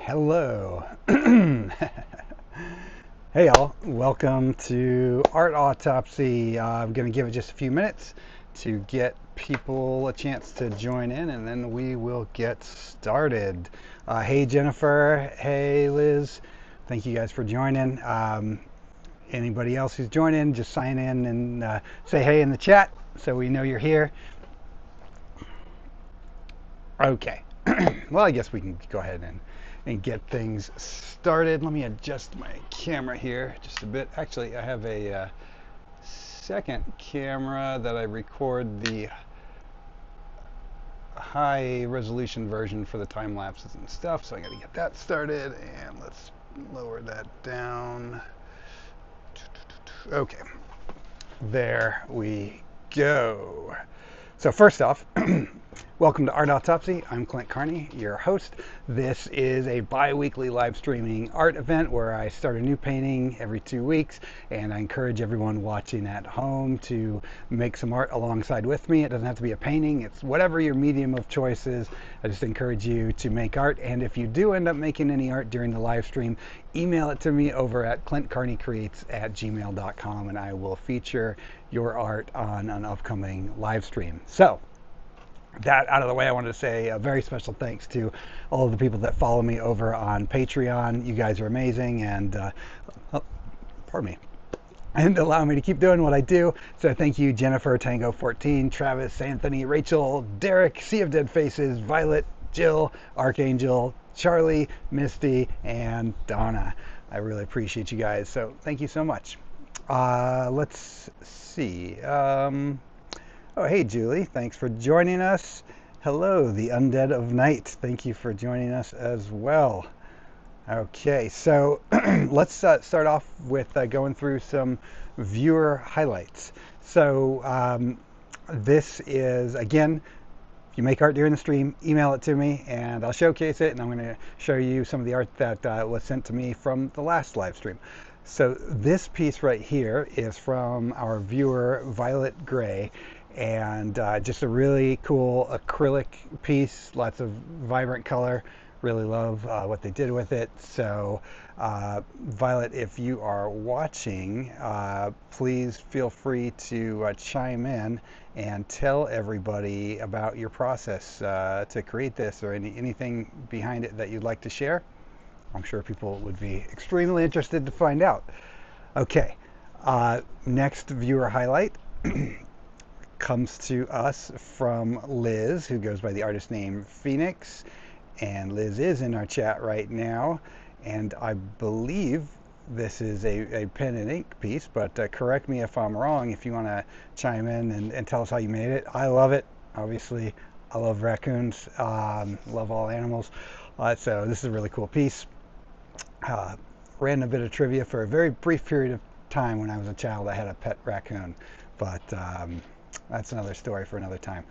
Hello. Hey y'all, welcome to Art Autopsy. I'm going to give it just a few minutes to get people a chance to join in and then we will get started. Hey Jennifer, hey Liz, thank you guys for joining. Anybody else who's joining, just sign in and say hey in the chat so we know you're here. Okay. Well, I guess we can go ahead and get things started. Let me adjust my camera here just a bit. Actually, I have a second camera that I record the high resolution version for the time lapses and stuff. So I got to get that started, and let's lower that down. Okay. There we go. So first off, welcome to Art Autopsy. I'm Clint Carney, your host. This is a bi-weekly live streaming art event where I start a new painting every 2 weeks, and I encourage everyone watching at home to make some art alongside with me. It doesn't have to be a painting. It's whatever your medium of choice is. I just encourage you to make art, and if you do end up making any art during the live stream, email it to me over at clintcarneycreates@gmail.com, and I will feature your art on an upcoming live stream. So, that out of the way, I wanted to say a very special thanks to all of the people that follow me over on Patreon. You guys are amazing, and pardon me, and allow me to keep doing what I do. So thank you, Jennifer, Tango 14, Travis, Anthony, Rachel, Derek, Sea of Dead Faces, Violet, Jill, Archangel, Charlie, Misty, and Donna. I really appreciate you guys. So thank you so much. Let's see. Oh, hey, Julie. Thanks for joining us. Hello, the Undead of Night. Thank you for joining us as well. Okay, so let's start off with going through some viewer highlights. So this is, again, if you make art during the stream, email it to me and I'll showcase it, and I'm going to show you some of the art that was sent to me from the last live stream. So this piece right here is from our viewer Violet Gray, and just a really cool acrylic piece, lots of vibrant color. Really love what they did with it. So Violet, if you are watching, please feel free to chime in and tell everybody about your process to create this, or anything behind it that you'd like to share. I'm sure people would be extremely interested to find out. Okay, next viewer highlight comes to us from Liz, who goes by the artist name Phoenix. And Liz is in our chat right now. And I believe this is a pen and ink piece, but correct me if I'm wrong if you want to chime in and tell us how you made it. I love it. Obviously, I love raccoons, love all animals. So this is a really cool piece. Random bit of trivia: for a very brief period of time when I was a child, I had a pet raccoon, but that's another story for another time.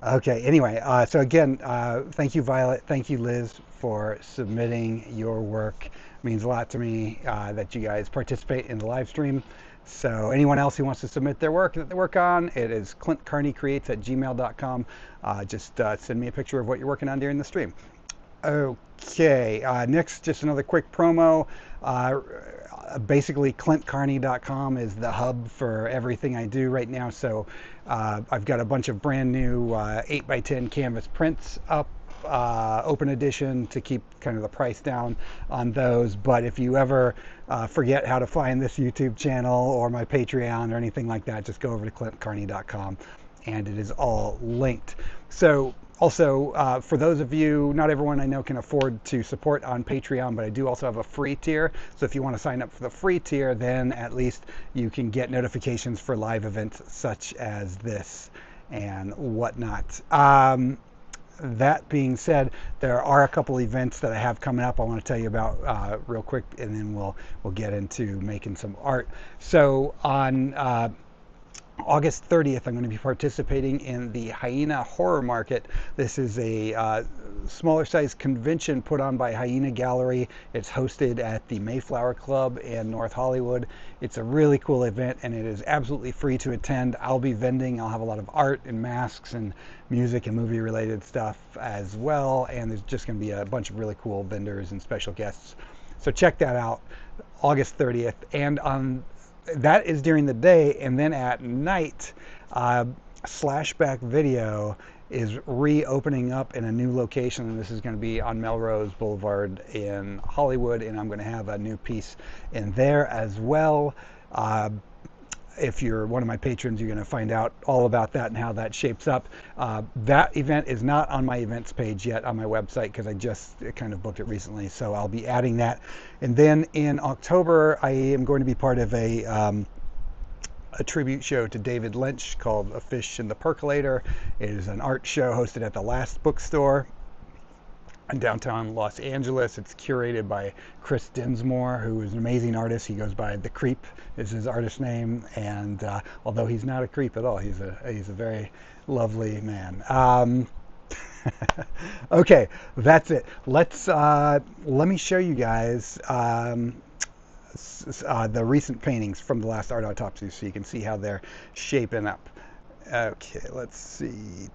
Okay, anyway, so again, thank you, Violet. Thank you, Liz, for submitting your work. It means a lot to me that you guys participate in the live stream. So anyone else who wants to submit their work that they work on, it is clintcarneycreates@gmail.com. Just send me a picture of what you're working on during the stream. Okay, next, just another quick promo. Basically, clintcarney.com is the hub for everything I do right now. So I've got a bunch of brand new 8x10 canvas prints up, open edition, to keep kind of the price down on those. But if you ever forget how to find this YouTube channel or my Patreon or anything like that, just go over to clintcarney.com and it is all linked. So also, for those of you, not everyone I know can afford to support on Patreon, but I do also have a free tier. So if you want to sign up for the free tier, then at least you can get notifications for live events such as this and whatnot. That being said, there are a couple events that I have coming up I want to tell you about real quick, and then we'll get into making some art. So on August 30th, I'm going to be participating in the Hyena Horror Market. This is a smaller size convention put on by Hyena Gallery. It's hosted at the Mayflower Club in North Hollywood. It's a really cool event, and it is absolutely free to attend. I'll be vending. I'll have a lot of art and masks and music and movie related stuff as well, and there's just going to be a bunch of really cool vendors and special guests. So check that out, August 30th. And on that is during the day, and then at night, Slashback Video is reopening up in a new location, and this is going to be on Melrose Boulevard in Hollywood, and I'm going to have a new piece in there as well. If you're one of my patrons, you're going to find out all about that and how that shapes up. That event is not on my events page yet on my website because I just kind of booked it recently, so I'll be adding that. And then in October, I am going to be part of a tribute show to David Lynch called A Fish in the Percolator. It is an art show hosted at the Last Bookstore in downtown Los Angeles. It's curated by Chris Dinsmore, who is an amazing artist. He goes by The Creep is his artist name, and although he's not a creep at all, he's a very lovely man. Okay, that's it. Let me show you guys the recent paintings from the last art autopsy so you can see how they're shaping up. Okay, let's see.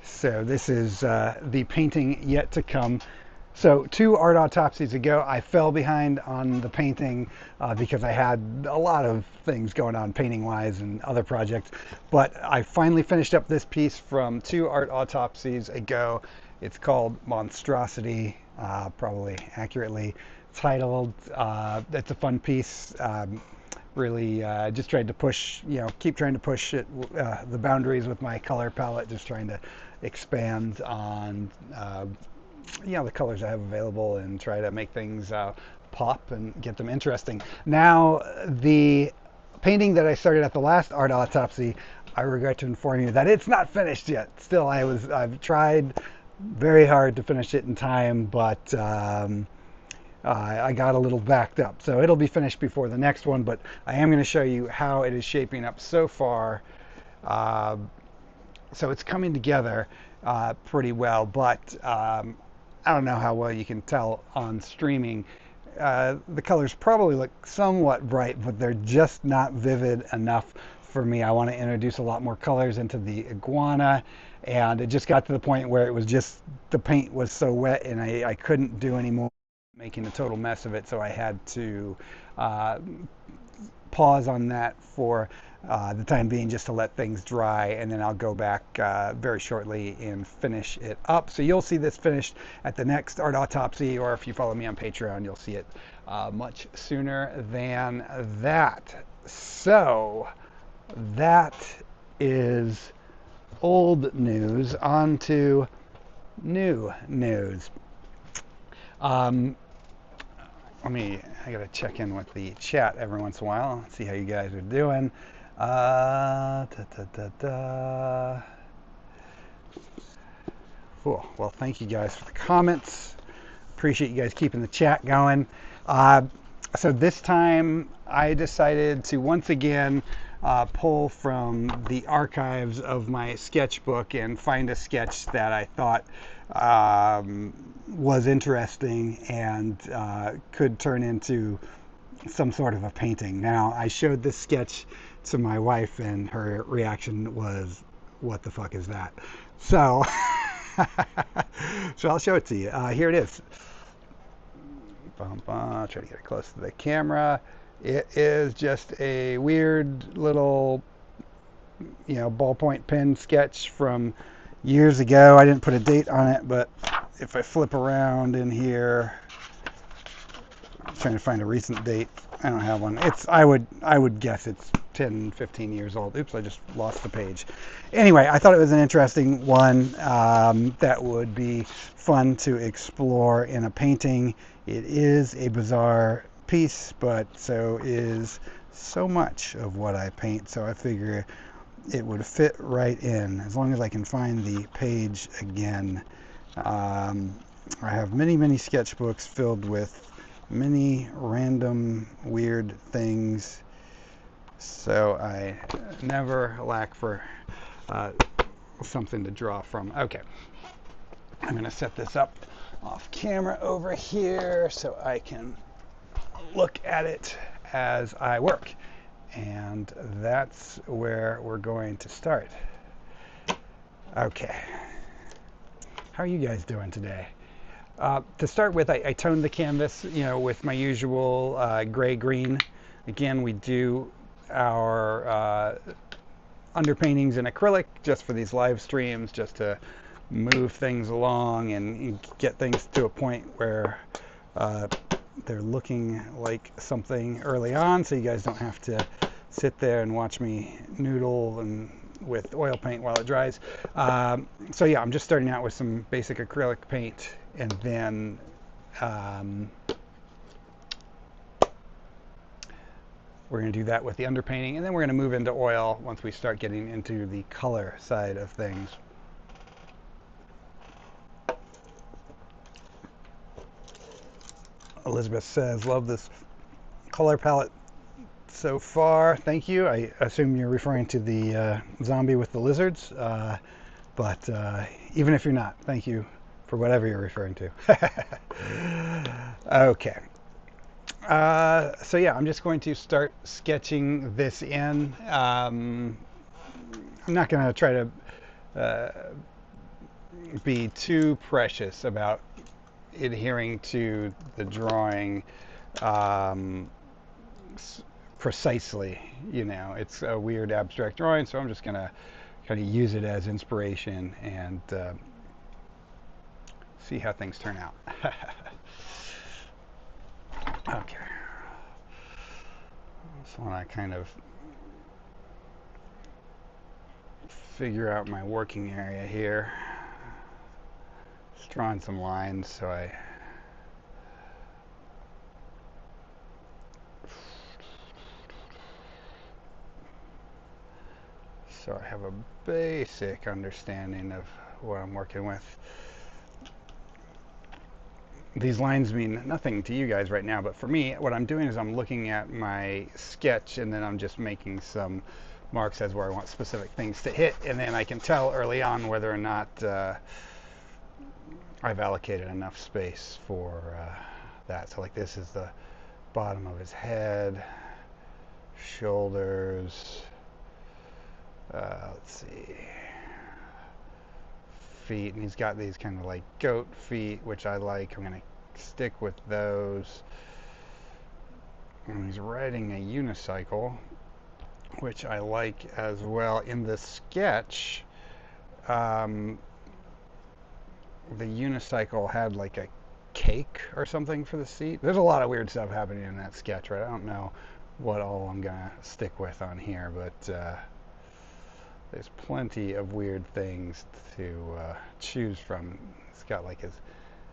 So this is the painting yet to come. So 2 art autopsies ago, I fell behind on the painting because I had a lot of things going on painting-wise and other projects. But I finally finished up this piece from 2 art autopsies ago. It's called Monstrosity, probably accurately titled. It's a fun piece. Really just tried to push, keep trying to push it, the boundaries with my color palette, just trying to expand on the colors I have available and try to make things pop and get them interesting. Now, the painting that I started at the last art autopsy, I regret to inform you that it's not finished yet. Still, I've tried very hard to finish it in time, but I got a little backed up. So it'll be finished before the next one, but I am going to show you how it is shaping up so far. So it's coming together pretty well, but I don't know how well you can tell on streaming. The colors probably look somewhat bright, but they're just not vivid enough for me. I want to introduce a lot more colors into the iguana, and it just got to the point where it was just, the paint was so wet and I couldn't do any more, making a total mess of it, so I had to pause on that for the time being, just to let things dry, and then I'll go back very shortly and finish it up. So you'll see this finished at the next art autopsy, or if you follow me on Patreon, you'll see it much sooner than that. So that is old news. On to new news. I gotta check in with the chat every once in a while, see how you guys are doing. Cool. Well, thank you guys for the comments. Appreciate you guys keeping the chat going. So this time I decided to once again pull from the archives of my sketchbook and find a sketch that I thought was interesting and could turn into some sort of a painting. Now, I showed this sketch to my wife, and her reaction was, "What the fuck is that?" So, so I'll show it to you. Here it is. I'll try to get it close to the camera. It is just a weird little, ballpoint pen sketch from years ago. I didn't put a date on it, but if I flip around in here, I'm trying to find a recent date. I don't have one. I would guess it's 10, 15 years old. Oops, I just lost the page. Anyway, I thought it was an interesting one that would be fun to explore in a painting. It is a bizarre piece, but so is so much of what I paint, so I figure it would fit right in, as long as I can find the page again. I have many sketchbooks filled with many random weird things, so I never lack for something to draw from. Okay, I'm going to set this up off camera over here so I can look at it as I work. And that's where we're going to start. Okay. How are you guys doing today? To start with, I toned the canvas, with my usual gray-green. Again, we do our underpaintings in acrylic just for these live streams, just to move things along and get things to a point where they're looking like something early on, so you guys don't have to sit there and watch me noodle and with oil paint while it dries. So yeah, I'm just starting out with some basic acrylic paint, and then we're going to do that with the underpainting, and then we're going to move into oil once we start getting into the color side of things. Elizabeth says, love this color palette so far. Thank you. I assume you're referring to the zombie with the lizards, but even if you're not, thank you for whatever you're referring to. Okay. So yeah, I'm just going to start sketching this in. I'm not going to try to be too precious about adhering to the drawing precisely. It's a weird abstract drawing, so I'm just gonna kind of use it as inspiration and see how things turn out. Okay, so when I kind of figure out my working area here, just drawing some lines so I have a basic understanding of what I'm working with. These lines mean nothing to you guys right now, but for me, what I'm doing is I'm looking at my sketch, and then I'm just making some marks as where I want specific things to hit, and then I can tell early on whether or not I've allocated enough space for that. So like this is the bottom of his head, shoulders, let's see, feet, and he's got these kind of like goat feet, which I like. I'm going to stick with those. And he's riding a unicycle, which I like as well. In the sketch, the unicycle had like a cake or something for the seat. There's a lot of weird stuff happening in that sketch, right? I don't know what all I'm going to stick with on here, but there's plenty of weird things to choose from. It's got like his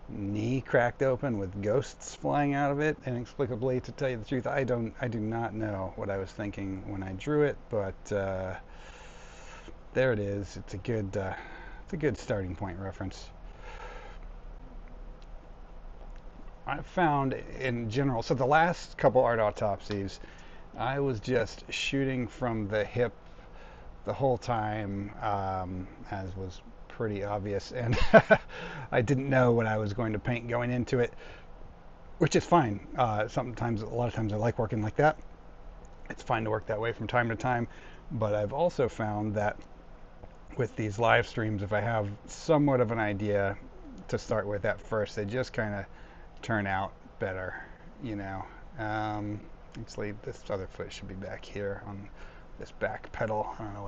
knee cracked open with ghosts flying out of it inexplicably. To tell you the truth, I do not know what I was thinking when I drew it, but there it is. It's a good starting point reference. I've found in general, so the last couple art autopsies, I was just shooting from the hip the whole time, as was pretty obvious, and I didn't know what I was going to paint going into it, which is fine. A lot of times I like working like that. It's fine to work that way from time to time, but I've also found that with these live streams, if I have somewhat of an idea to start with at first, they just kind of turn out better, Actually, this other foot should be back here on this back pedal. I don't know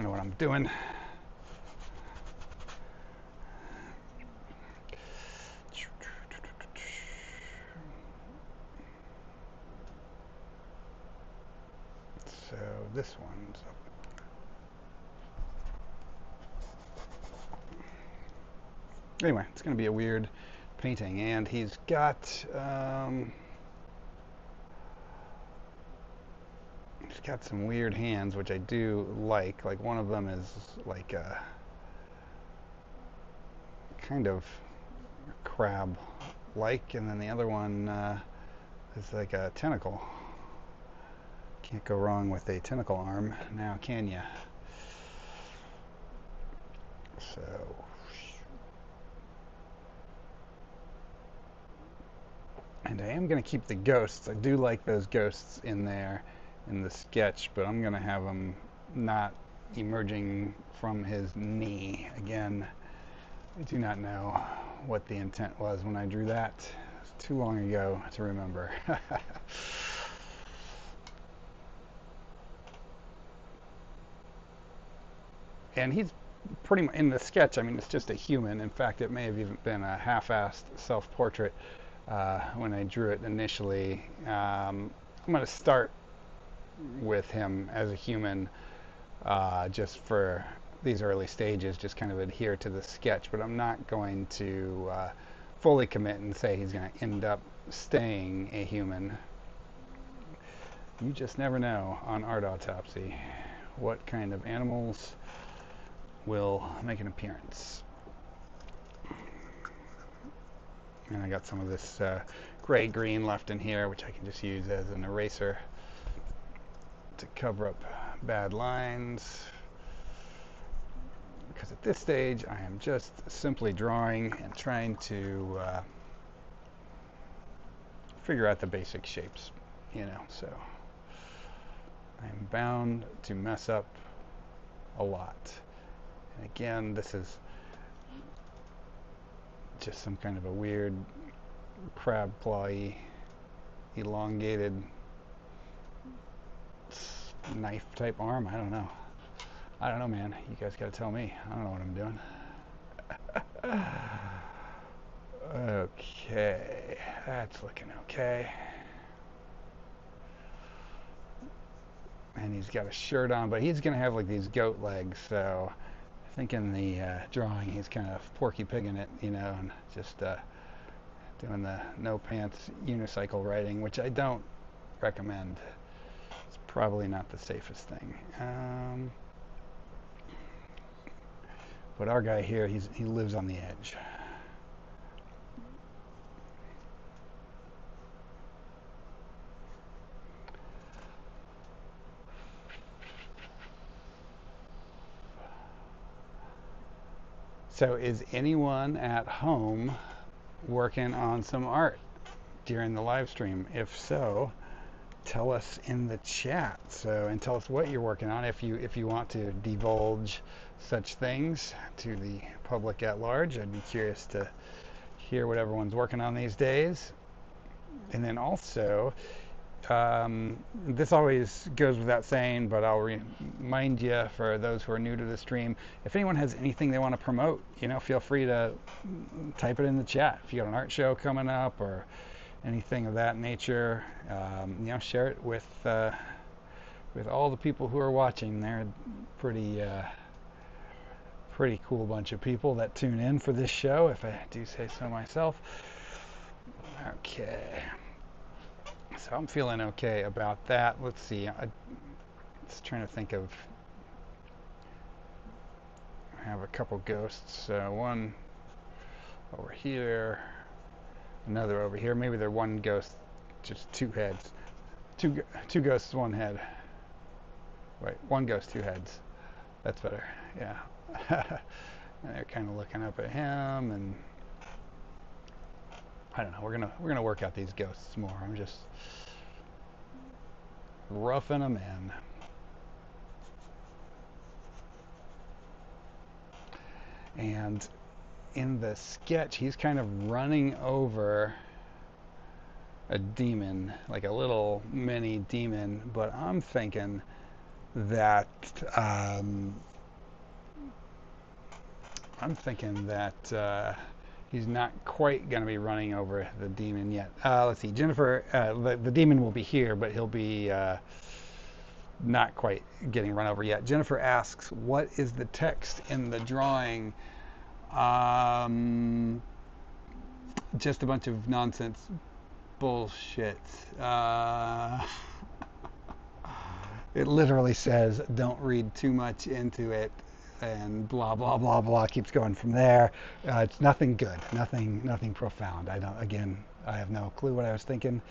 what I'm doing. So this one's up. Anyway, it's going to be a weird painting, and he's got some weird hands, which I do like. Like one of them is like a kind of crab like, and then the other one is like a tentacle. Can't go wrong with a tentacle arm now, can ya? So, and I am going to keep the ghosts. I do like those ghosts in there in the sketch, but I'm going to have them not emerging from his knee. Again, I do not know what the intent was when I drew that. It's too long ago to remember. And he's pretty much in the sketch. I mean, it's just a human. In fact, it may have even been a half-assed self-portrait when I drew it initially. I'm going to start with him as a human just for these early stages, just kind of adhere to the sketch, but I'm not going to fully commit and say he's going to end up staying a human. You just never know on Art Autopsy what kind of animals will make an appearance. And I got some of this gray-green left in here, which I can just use as an eraser to cover up bad lines. Because at this stage, I am just simply drawing and trying to figure out the basic shapes, you know, so I'm bound to mess up a lot. And again, this is just some kind of a weird crab clawy, elongated knife type arm. I don't know, man. You guys got to tell me. I don't know what I'm doing. Okay, that's looking okay. And he's got a shirt on, but he's gonna have like these goat legs, so I think in the drawing he's kind of Porky Pigging it, you know, and just doing the no pants unicycle riding, which I don't recommend. It's probably not the safest thing. But our guy here, he lives on the edge. So is anyone at home working on some art during the live stream? If so, tell us in the chat. So, and tell us what you're working on if you want to divulge such things to the public at large. I'd be curious to hear what everyone's working on these days. And then also, this always goes without saying, but I'll remind you for those who are new to the stream, if anyone has anything they want to promote, you know, feel free to type it in the chat. If you got an art show coming up or anything of that nature, you know, share it with all the people who are watching. They're pretty cool bunch of people that tune in for this show, if I do say so myself. Okay. So I'm feeling okay about that. Let's see. I'm just trying to think of. I have a couple ghosts. One over here, another over here. Maybe they're one ghost, just two heads. Two ghosts, one head. Wait, one ghost, two heads. That's better. Yeah. And they're kind of looking up at him, and I don't know. We're gonna work out these ghosts more. I'm just roughing them in. And in the sketch, he's kind of running over a demon, like a little mini demon. But I'm thinking that he's not quite going to be running over the demon yet. Let's see, Jennifer, the demon will be here, but he'll be not quite getting run over yet. Jennifer asks, what is the text in the drawing? Just a bunch of nonsense bullshit. It literally says, don't read too much into it. and blah blah blah blah, keeps going from there. It's nothing good, nothing profound. I don't. Again, I have no clue what I was thinking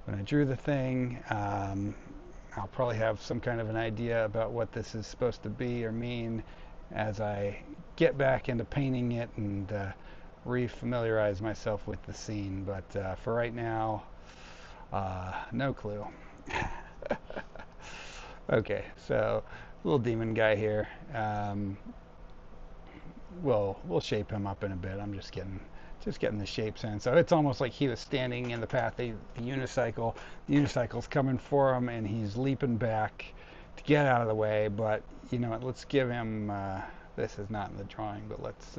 when I drew the thing. I'll probably have some kind of an idea about what this is supposed to be or mean as I get back into painting it and re-familiarize myself with the scene. But for right now, no clue. Okay, so little demon guy here. We'll shape him up in a bit. I'm just getting the shapes in. So it's almost like he was standing in the path of the unicycle. The unicycle's coming for him, and he's leaping back to get out of the way. But you know what? Let's give him. This is not in the drawing, but let's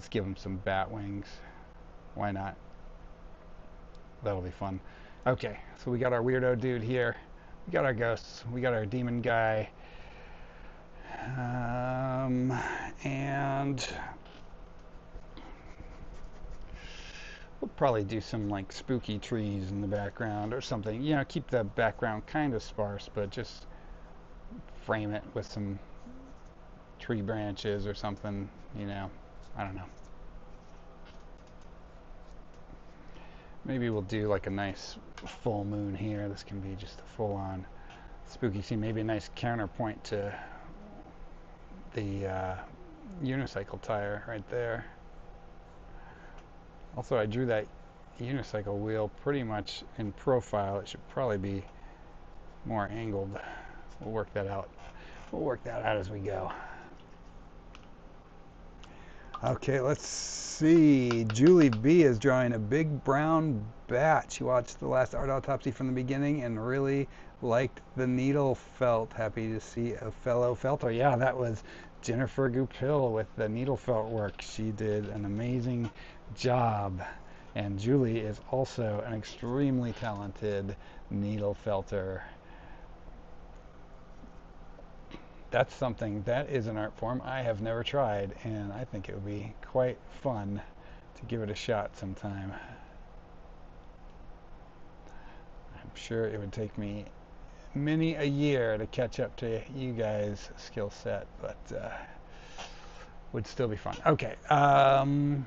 give him some bat wings. Why not? That'll be fun. Okay, so we got our weirdo dude here. We got our ghosts. We got our demon guy. And we'll probably do some like spooky trees in the background or something. You know, keep the background kind of sparse, but just frame it with some tree branches or something. You know, I don't know. Maybe we'll do like a nice full moon here. This can be just a full-on spooky scene. Maybe a nice counterpoint to the unicycle tire right there. Also, I drew that unicycle wheel pretty much in profile. It should probably be more angled. We'll work that out. We'll work that out as we go. Okay, let's see. Julie B is drawing a big brown bat. She watched the last art autopsy from the beginning and really liked the needle felt. Happy to see a fellow felter. Yeah, that was Jennifer Goupil with the needle felt work. She did an amazing job. And Julie is also an extremely talented needle felter. That's something, that is an art form I have never tried, and I think it would be quite fun to give it a shot sometime. I'm sure it would take me many a year to catch up to you guys' skill set, but would still be fun. Okay, and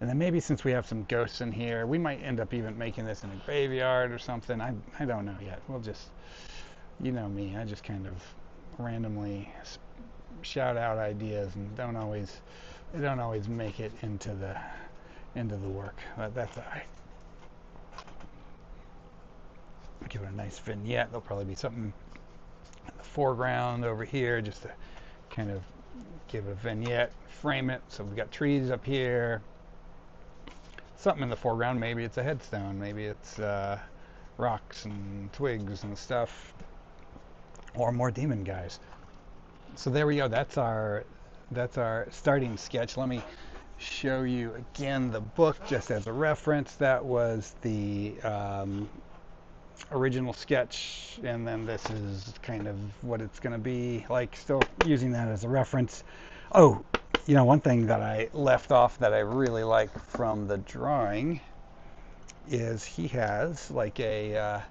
then maybe since we have some ghosts in here, we might end up even making this in a graveyard or something. I don't know yet. We'll just, you know me, I just kind of randomly shout out ideas and they don't always make it into the work. But that's all right. Give it a nice vignette. There'll probably be something in the foreground over here just to kind of give it a vignette, frame it. So we've got trees up here, something in the foreground. Maybe it's a headstone, maybe it's rocks and twigs and stuff, or more demon guys. So there we go. That's our starting sketch. Let me show you again the book just as a reference. That was the original sketch, and then this is kind of what it's going to be like, still using that as a reference. Oh, you know, one thing that I left off that I really like from the drawing is he has like a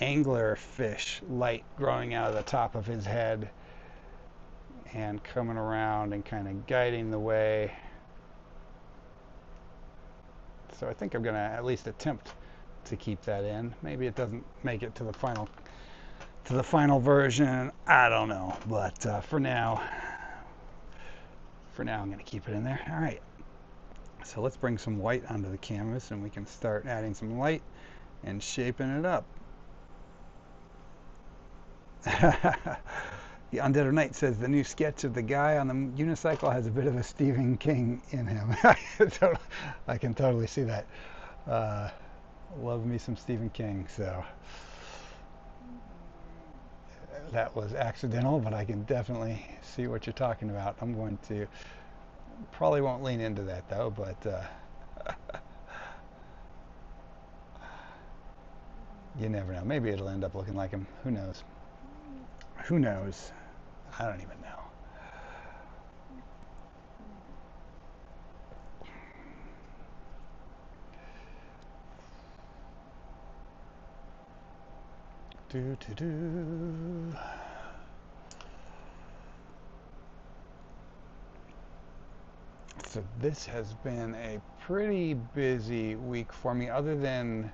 angler fish light growing out of the top of his head and coming around and kind of guiding the way. So I think I'm going to at least attempt to keep that in. Maybe it doesn't make it to the final version. I don't know, but for now I'm going to keep it in there. All right. So let's bring some white onto the canvas and we can start adding some light and shaping it up. The Undead of Night says the new sketch of the guy on the unicycle has a bit of a Stephen King in him. I can totally see that. Love me some Stephen King, so that was accidental, but I can definitely see what you're talking about. I'm going to, probably won't lean into that though, but you never know. Maybe it'll end up looking like him. Who knows? Who knows? I don't even know. Do. So this has been a pretty busy week for me, other than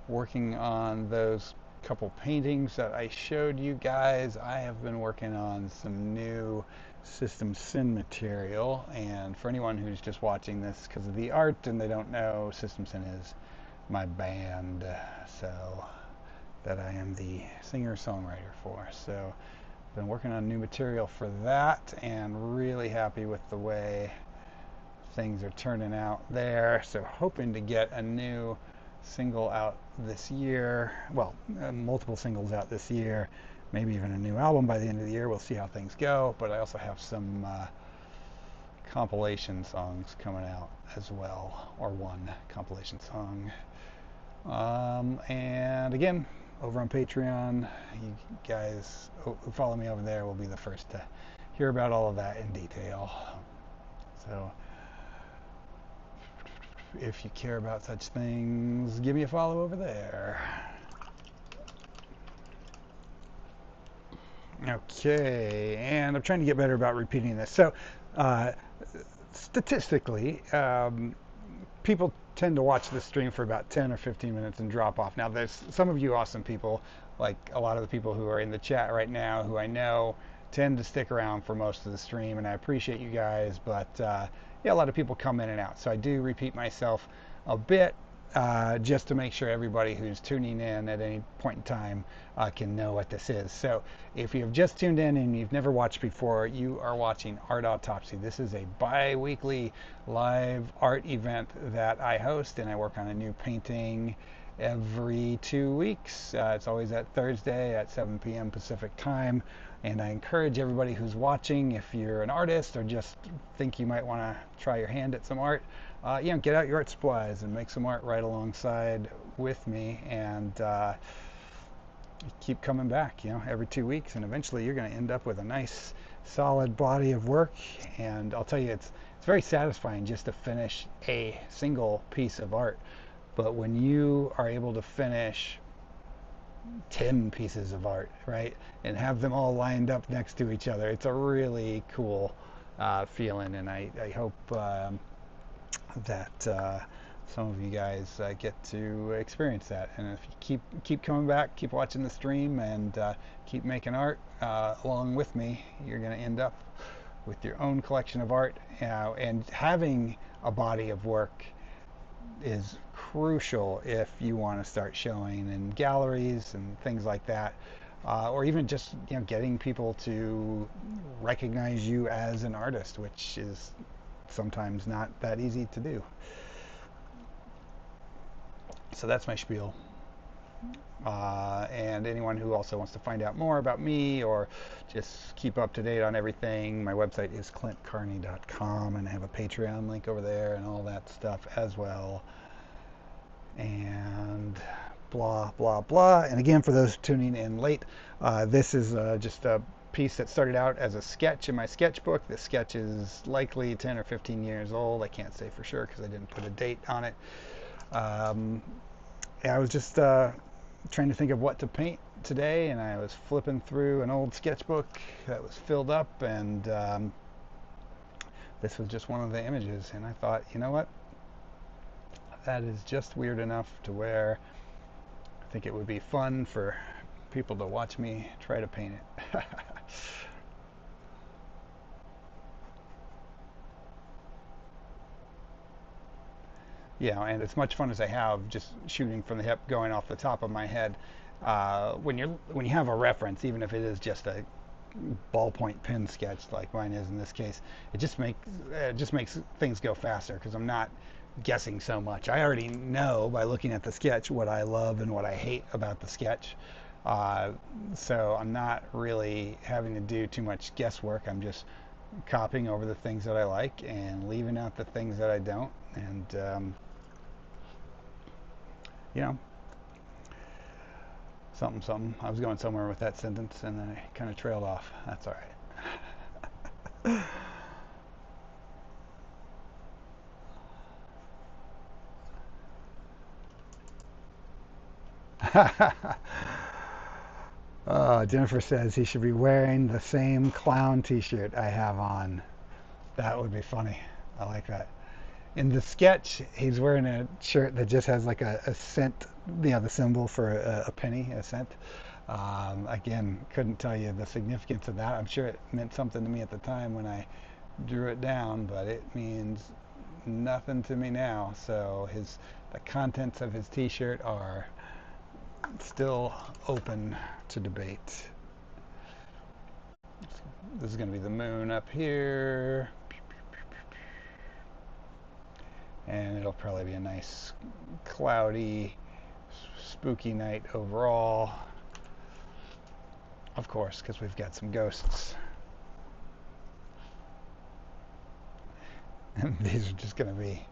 working on those couple paintings that I showed you guys. I have been working on some new System Sin material, and for anyone who's just watching this because of the art and they don't know, System Sin is my band, so that I am the singer-songwriter for. So been working on new material for that, and really happy with the way things are turning out there. So hoping to get a new single out this year. Well, multiple singles out this year. Maybe even a new album by the end of the year. We'll see how things go. But I also have some compilation songs coming out as well, or one compilation song. And again, over on Patreon, you guys who follow me over there will be the first to hear about all of that in detail. So if you care about such things, give me a follow over there. Okay, and I'm trying to get better about repeating this. So statistically, people tend to watch the stream for about 10 or 15 minutes and drop off. Now, there's some of you awesome people, like a lot of the people who are in the chat right now, who I know tend to stick around for most of the stream, and I appreciate you guys, but yeah, a lot of people come in and out. So I do repeat myself a bit, just to make sure everybody who's tuning in at any point in time can know what this is. So if you've just tuned in and you've never watched before, you are watching Art Autopsy. This is a bi-weekly live art event that I host, and I work on a new painting every 2 weeks. It's always at Thursday at 7 p.m. Pacific time. And I encourage everybody who's watching, if you're an artist or just think you might want to try your hand at some art, get out your art supplies and make some art right alongside with me, and keep coming back, every 2 weeks, and eventually you're going to end up with a nice solid body of work. And I'll tell you, it's very satisfying just to finish a single piece of art. But when you are able to finish 10 pieces of art, right, and have them all lined up next to each other, it's a really cool feeling, and I hope that some of you guys get to experience that. And if you keep coming back, keep watching the stream, and keep making art along with me, you're going to end up with your own collection of art, and having a body of work is crucial if you want to start showing in galleries and things like that, or even just getting people to recognize you as an artist, which is sometimes not that easy to do. So that's my spiel. And anyone who also wants to find out more about me or just keep up to date on everything, my website is clintcarney.com, and I have a Patreon link over there and all that stuff as well. And blah, blah, blah. And again, for those tuning in late, this is just a piece that started out as a sketch in my sketchbook. This sketch is likely 10 or 15 years old. I can't say for sure because I didn't put a date on it. I was just trying to think of what to paint today, and I was flipping through an old sketchbook that was filled up, and this was just one of the images, and I thought, you know what, that is just weird enough to where I think it would be fun for people to watch me try to paint it. Yeah, and as much fun as I have just shooting from the hip, going off the top of my head, when you have a reference, even if it is just a ballpoint pen sketch like mine is in this case, it just makes things go faster because I'm not guessing so much. I already know by looking at the sketch what I love and what I hate about the sketch, so I'm not really having to do too much guesswork. I'm just copying over the things that I like and leaving out the things that I don't, and something. I was going somewhere with that sentence, and then I kind of trailed off. That's all right. Jennifer says he should be wearing the same clown t-shirt I have on. That would be funny. I like that. In the sketch, he's wearing a shirt that just has like a cent, the symbol for a penny, a cent. Again, couldn't tell you the significance of that. I'm sure it meant something to me at the time when I drew it down, but it means nothing to me now. So the contents of his T-shirt are still open to debate. This is going to be the moon up here, and it'll probably be a nice cloudy, spooky night overall. Of course, because we've got some ghosts. And these are just going to be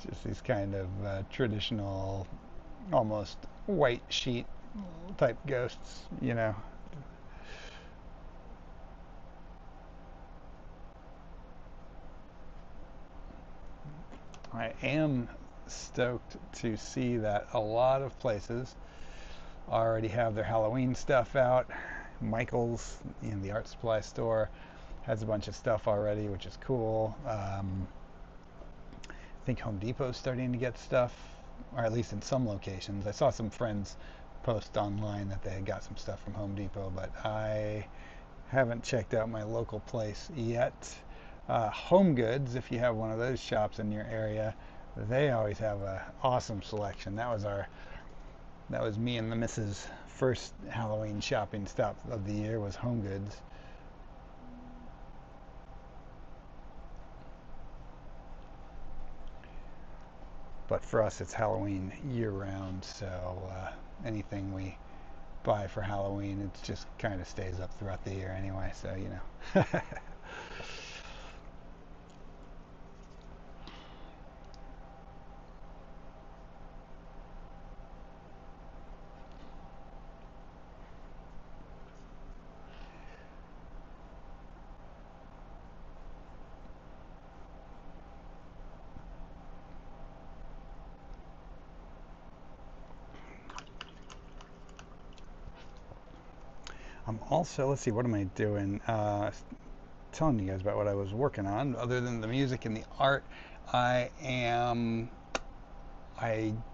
just these kind of traditional, almost white sheet type ghosts, you know. I am stoked to see that a lot of places already have their Halloween stuff out. Michael's, the art supply store, has a bunch of stuff already, which is cool. I think Home Depot's starting to get stuff, or at least in some locations. I saw some friends post online that they had got some stuff from Home Depot, but I haven't checked out my local place yet. Home Goods, if you have one of those shops in your area, they always have an awesome selection. That was me and the missus' first Halloween shopping stop of the year was Home Goods. But for us, it's Halloween year round, so anything we buy for Halloween, it just kind of stays up throughout the year anyway, so I'm also, let's see, what am I doing? Telling you guys about what I was working on. Other than the music and the art, I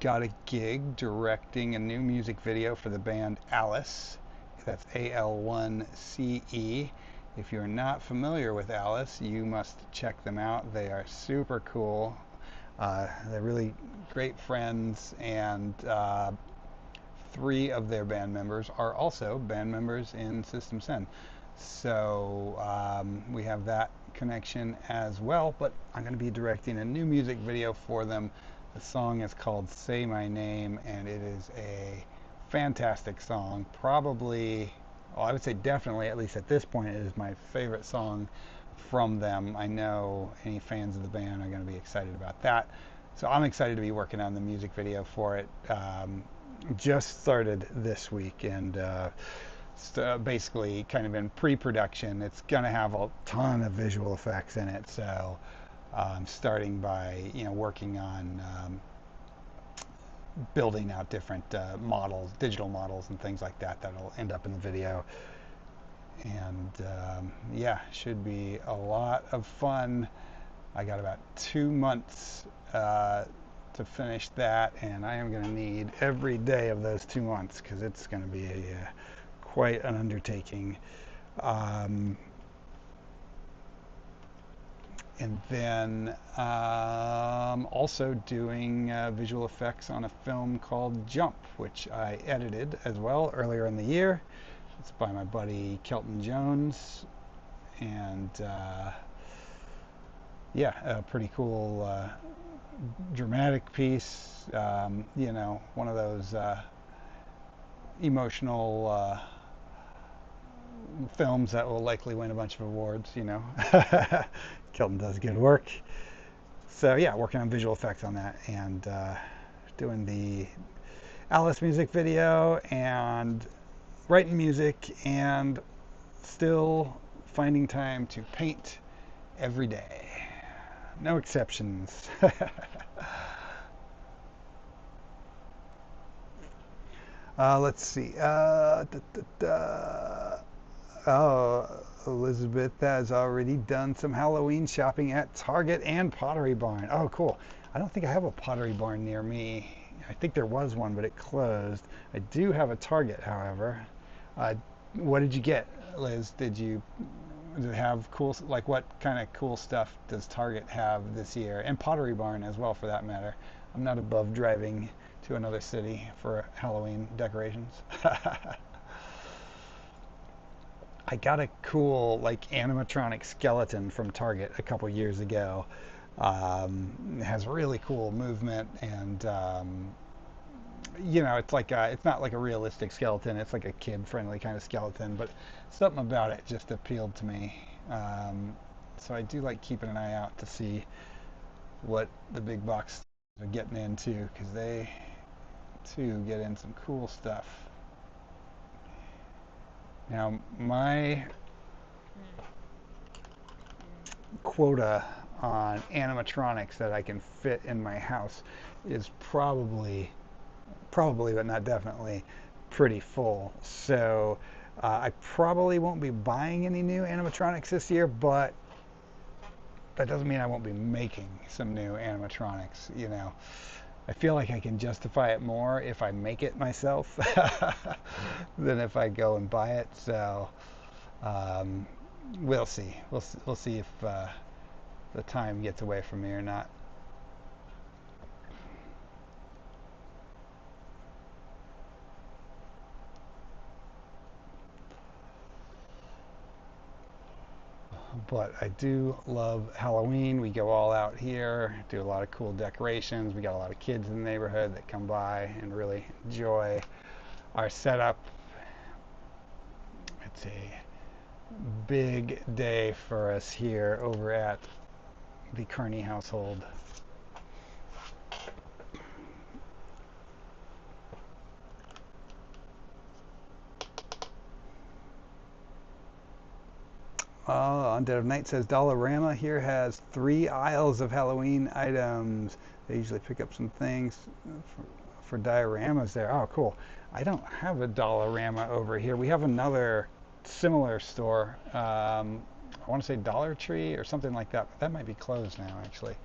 got a gig directing a new music video for the band Alice. That's AL1CE. If you're not familiar with Alice, you must check them out. They are super cool. They're really great friends, and three of their band members are also band members in System Sen. So we have that connection as well, but I'm going to be directing a new music video for them. The song is called Say My Name, and it is a fantastic song. Probably, well, I would say definitely, at least at this point, it is my favorite song from them. I know any fans of the band are going to be excited about that. So I'm excited to be working on the music video for it. Just started this week, and basically kind of in pre-production. It's going to have a ton of visual effects in it, so I'm starting by working on building out different models, digital models and things like that that'll end up in the video. And yeah, should be a lot of fun. I got about 2 months to finish that, and I am going to need every day of those 2 months because it's going to be quite an undertaking. And then also doing visual effects on a film called Jump, which I edited as well earlier in the year. It's by my buddy Kelton Jones, and yeah, a pretty cool dramatic piece. One of those emotional films that will likely win a bunch of awards. Kelton does good work. So yeah, working on visual effects on that, and doing the Alice music video, and writing music, and still finding time to paint every day. No exceptions. Let's see. Oh, Elizabeth has already done some Halloween shopping at Target and Pottery Barn. Oh, cool. I don't think I have a Pottery Barn near me. I think there was one, but it closed. I do have a Target, however. Uh, what did you get, Liz? Does it have cool, like what kind of cool stuff does Target have this year? And Pottery Barn as well, for that matter. I'm not above driving to another city for Halloween decorations. I got a cool like animatronic skeleton from Target a couple years ago. It has really cool movement and it's not like a realistic skeleton. It's like a kid-friendly kind of skeleton, but something about it just appealed to me. So I do like keeping an eye out to see what the big box are getting into because they too get in some cool stuff. Now my quota on animatronics that I can fit in my house is probably but not definitely pretty full. So I probably won't be buying any new animatronics this year, but that doesn't mean I won't be making some new animatronics. I feel like I can justify it more if I make it myself than if I go and buy it. So we'll see. We'll see if the time gets away from me or not. But I do love Halloween. We go all out here, do a lot of cool decorations. We got a lot of kids in the neighborhood that come by and really enjoy our setup. It's a big day for us here over at the Carney household. Undead of Night says Dollarama here has 3 aisles of Halloween items. They usually pick up some things for dioramas there. Oh, cool. I don't have a Dollarama over here. We have another similar store. I want to say Dollar Tree or something like that, but that might be closed now, actually.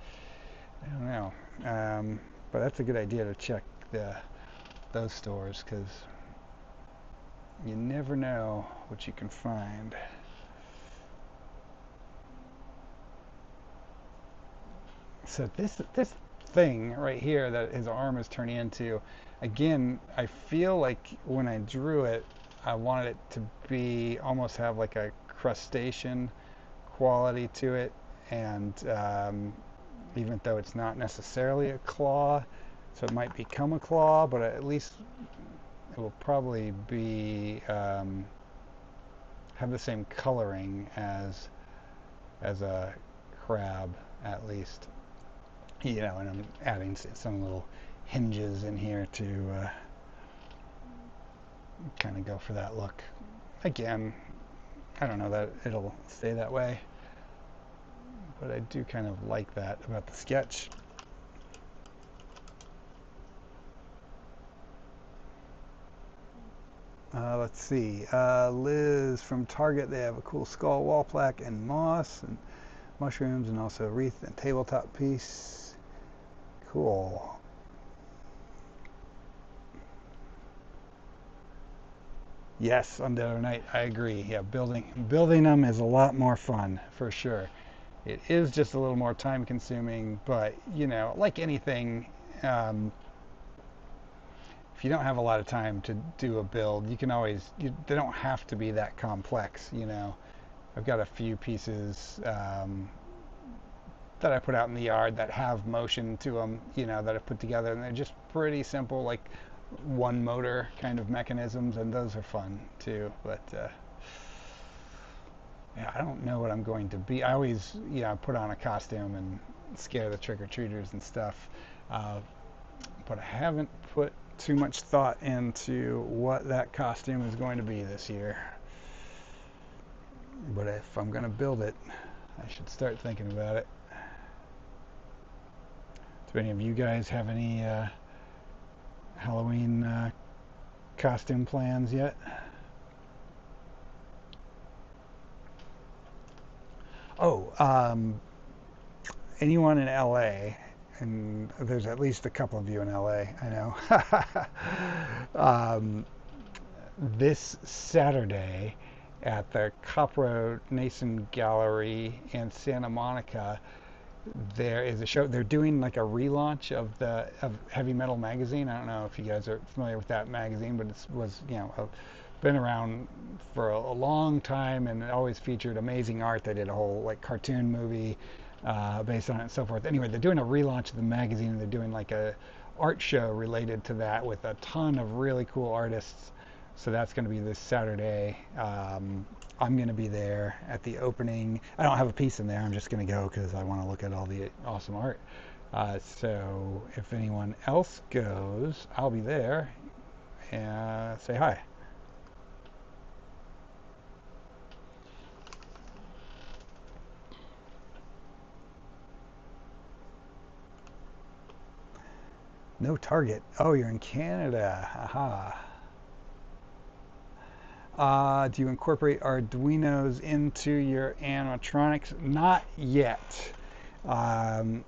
I don't know. But that's a good idea to check those stores because you never know what you can find. So this thing right here that his arm is turning into, again, I feel like when I drew it, I wanted it to be almost have like a crustacean quality to it, and even though it's not necessarily a claw, so it might become a claw, but at least it will probably be have the same coloring as a crab at least. And I'm adding some little hinges in here to kind of go for that look. Again, I don't know that it'll stay that way, but I do kind of like that about the sketch. Let's see. Liz from Target, they have a cool skull wall plaque and moss and mushrooms and also a wreath and tabletop piece. Cool. Yes, Undead or Night, I agree. Yeah, building them is a lot more fun for sure. It is just a little more time consuming, but like anything, if you don't have a lot of time to do a build, you can always. They don't have to be that complex. I've got a few pieces that I put out in the yard that have motion to them, that I've put together, and they're just pretty simple, like one motor kind of mechanisms, and those are fun too. But yeah, I don't know what I'm going to be. I always, put on a costume and scare the trick-or-treaters and stuff, but I haven't put too much thought into what that costume is going to be this year. But if I'm going to build it, I should start thinking about it. Do any of you guys have any Halloween costume plans yet? Oh, anyone in LA, and there's at least a couple of you in LA, I know. This Saturday at the Copro Nason Gallery in Santa Monica, there is a show. They're doing like a relaunch of Heavy Metal magazine. I don't know if you guys are familiar with that magazine, but it was been around for a long time, and it always featured amazing art. They did a whole like cartoon movie based on it and so forth. Anyway, they're doing a relaunch of the magazine, and they're doing like a art show related to that with a ton of really cool artists. So that's going to be this Saturday. I'm going to be there at the opening. I don't have a piece in there. I'm just going to go because I want to look at all the awesome art. So if anyone else goes, I'll be there. And say hi. No Target. Oh, you're in Canada. Aha. Do you incorporate Arduinos into your animatronics? Not yet. Um,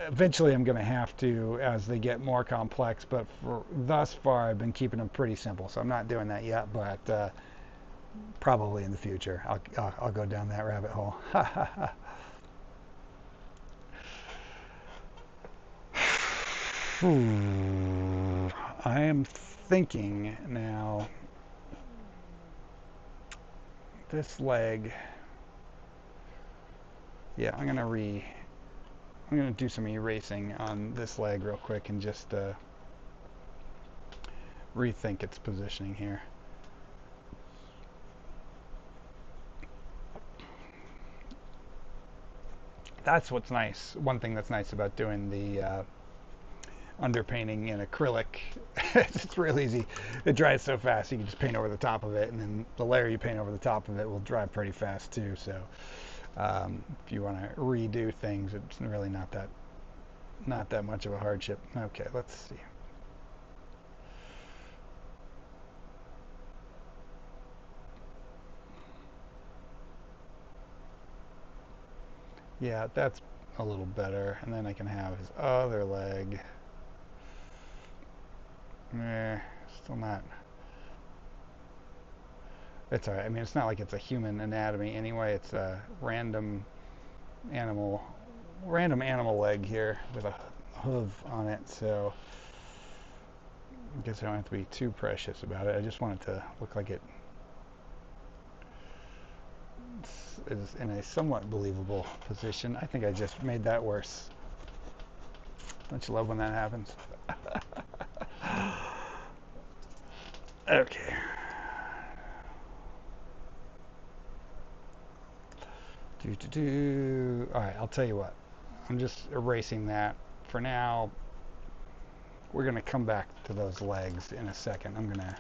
Eventually, I'm going to have to as they get more complex, but for thus far, I've been keeping them pretty simple. So I'm not doing that yet, but probably in the future, I'll go down that rabbit hole. I am thinking now, this leg, yeah, I'm gonna do some erasing on this leg real quick and just rethink its positioning here. That's what's nice. One thing that's nice about doing the underpainting in acrylic, it's real easy. It dries so fast you can just paint over the top of it, and then the layer you paint over the top of it will dry pretty fast too. So if you want to redo things, it's really not that much of a hardship. Okay, let's see. Yeah, that's a little better. And then I can have his other leg. Still not. It's alright. I mean, it's not like it's a human anatomy anyway. It's a animal, random animal leg here with a hoof on it. So I guess I don't have to be too precious about it. I just want it to look like it is in a somewhat believable position. I think I just made that worse. Don't you love when that happens? Okay. All right, I'll tell you what. I'm just erasing that for now. We're going to come back to those legs in a second. I'm going to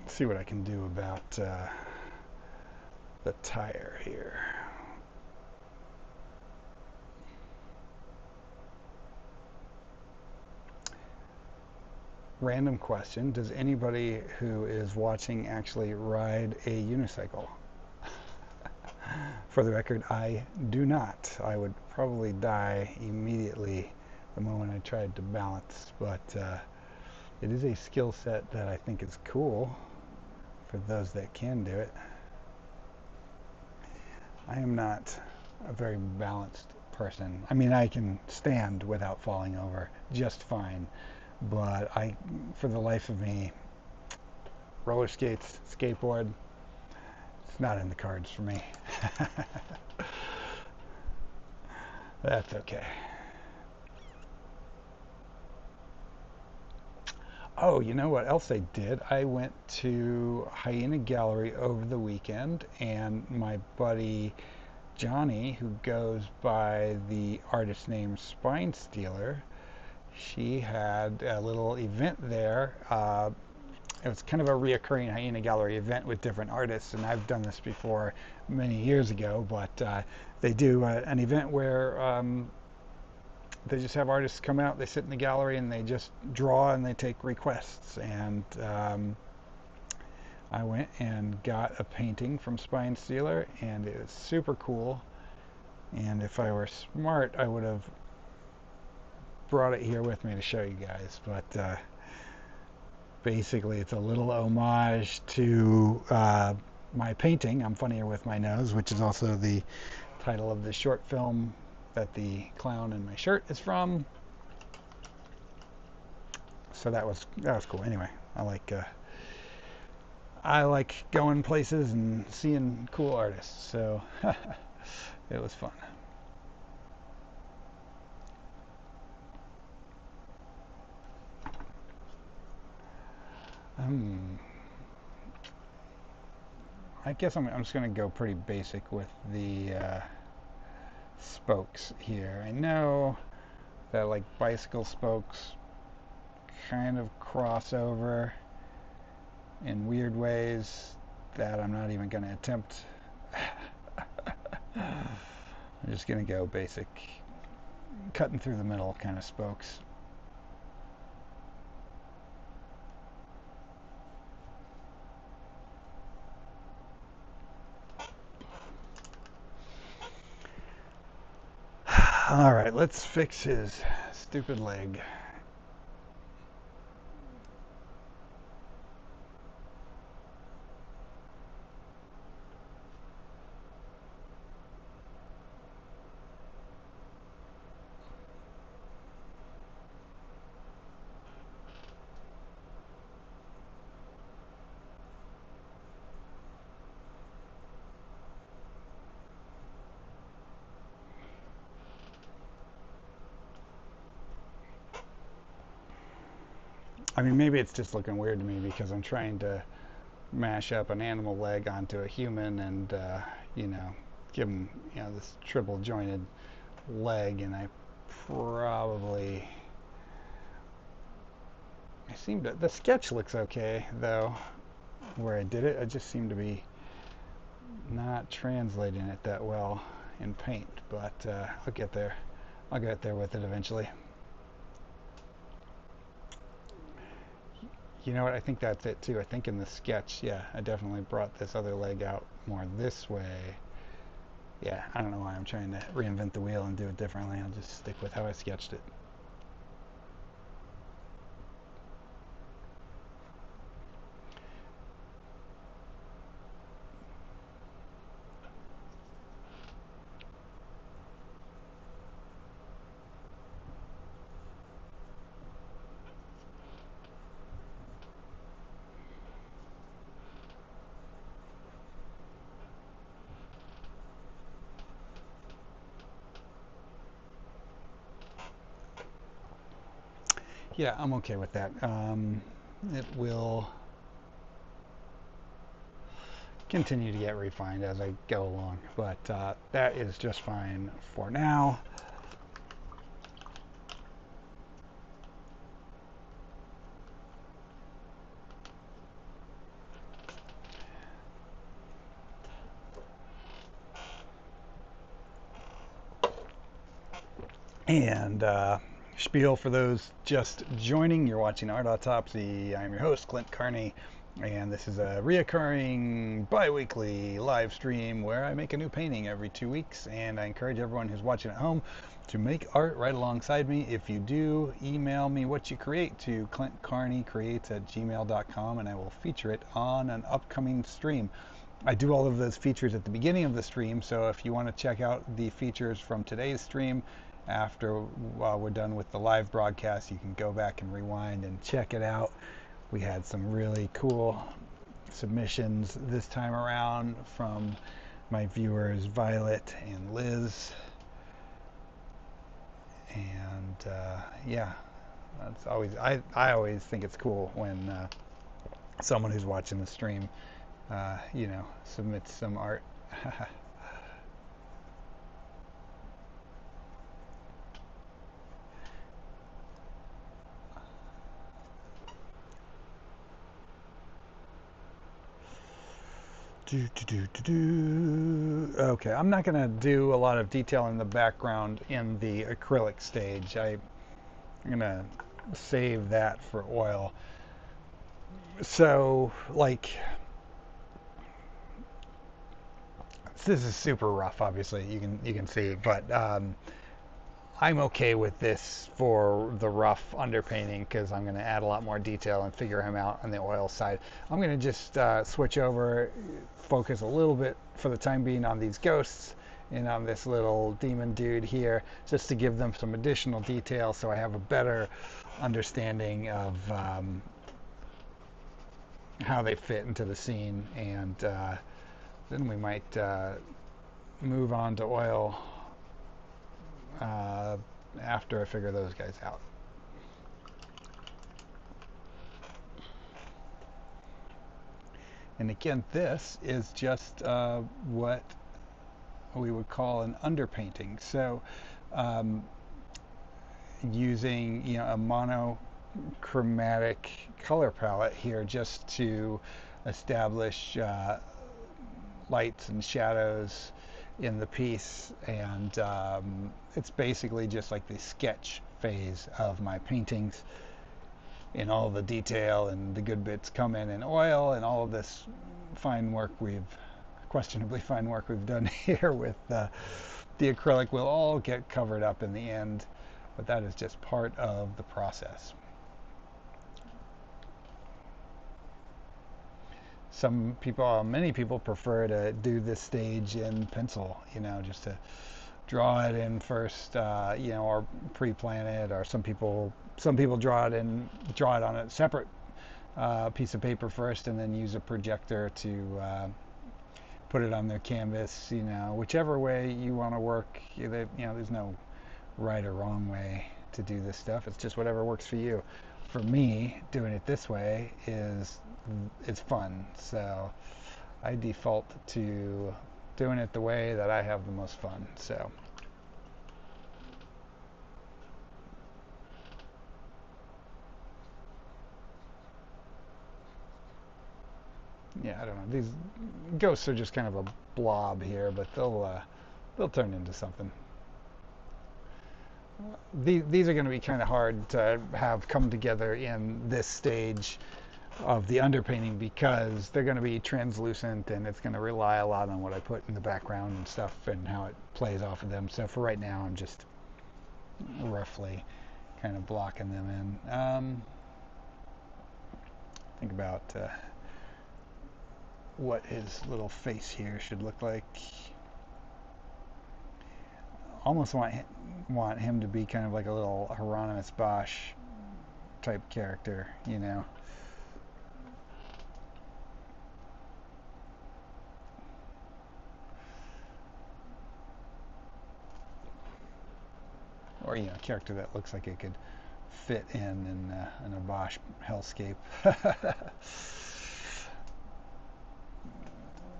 see what I can do about the tire here. Random question. Does anybody who is watching actually ride a unicycle? For the record, I do not. I would probably die immediately the moment I tried to balance, but it is a skill set that I think is cool for those that can do it. I am not a very balanced person. I mean, I can stand without falling over just fine, but for the life of me, roller skates, skateboard, it's not in the cards for me. That's okay. Oh, you know what else I did? I went to Hyena Gallery over the weekend, and my buddy Johnny, who goes by the artist name Spine Stealer, she had a little event there. It was kind of a reoccurring Hyena Gallery event with different artists, and I've done this before many years ago, but they do an event where they just have artists come out, they sit in the gallery, and they just draw and they take requests. And I went and got a painting from Spine Stealer, and it was super cool. And if I were smart, I would have brought it here with me to show you guys. But basically, it's a little homage to my painting, I'm Funnier With My Nose, which is also the title of the short film that the clown in my shirt is from. So that was cool. Anyway, I like going places and seeing cool artists. So it was fun. Um, I guess I'm just going to go pretty basic with the spokes here. I know that like bicycle spokes kind of cross over in weird ways that I'm not even going to attempt. I'm just going to go basic, cutting through the middle kind of spokes. All right, let's fix his stupid leg. I mean, maybe it's just looking weird to me because I'm trying to mash up an animal leg onto a human and, you know, give him, you know, this triple jointed leg, and I probably, the sketch looks okay, though, where I did it. I just seem to be not translating it that well in paint, but I'll get there. I'll get there with it eventually. You know what? I think that's it too. I think in the sketch, yeah, I definitely brought this other leg out more this way. Yeah, I don't know why I'm trying to reinvent the wheel and do it differently. I'll just stick with how I sketched it. Yeah, I'm okay with that. It will continue to get refined as I go along, but that is just fine for now. And spiel for those just joining, you're watching Art Autopsy. I'm your host, Clint Carney, and this is a reoccurring bi-weekly live stream where I make a new painting every 2 weeks, and I encourage everyone who's watching at home to make art right alongside me. If you do, email me what you create to clintcarneycreates@gmail.com, and I will feature it on an upcoming stream. I do all of those features at the beginning of the stream, so if you want to check out the features from today's stream after we're done with the live broadcast, you can go back and rewind and check it out. We had some really cool submissions this time around from my viewers Violet and Liz, and yeah, that's always I always think it's cool when someone who's watching the stream you know, submits some art. Okay, I'm not going to do a lot of detail in the background in the acrylic stage. I'm going to save that for oil. So, like, this is super rough. Obviously, you can see, but I'm okay with this for the rough underpainting because I'm going to add a lot more detail and figure him out on the oil side. I'm going to just switch over, focus a little bit for the time being on these ghosts and on this little demon dude here, just to give them some additional detail so I have a better understanding of how they fit into the scene. And then we might move on to oil after I figure those guys out. And again, this is just what we would call an underpainting. So using a monochromatic color palette here just to establish lights and shadows in the piece, and it's basically just like the sketch phase of my paintings, and all the detail and the good bits come in oil, and all of this questionably fine work we've done here with the acrylic will all get covered up in the end, but that is just part of the process. Many people prefer to do this stage in pencil, just to draw it in first, or pre-plan it, or some people draw it on a separate piece of paper first, and then use a projector to put it on their canvas. Whichever way you want to work, there's no right or wrong way to do this stuff. It's just whatever works for you. For me, doing it this way it's fun, so I default to doing it the way that I have the most fun. So yeah, I don't know. These ghosts are just kind of a blob here, but they'll turn into something. These are going to be kind of hard to have come together in this stage of the underpainting because they're going to be translucent, and it's going to rely a lot on what I put in the background and stuff and how it plays off of them. So for right now, I'm just roughly kind of blocking them in. Think about what his little face here should look like. Almost want him to be kind of like a little Hieronymus Bosch type character, or a character that looks like it could fit in a Bosch hellscape,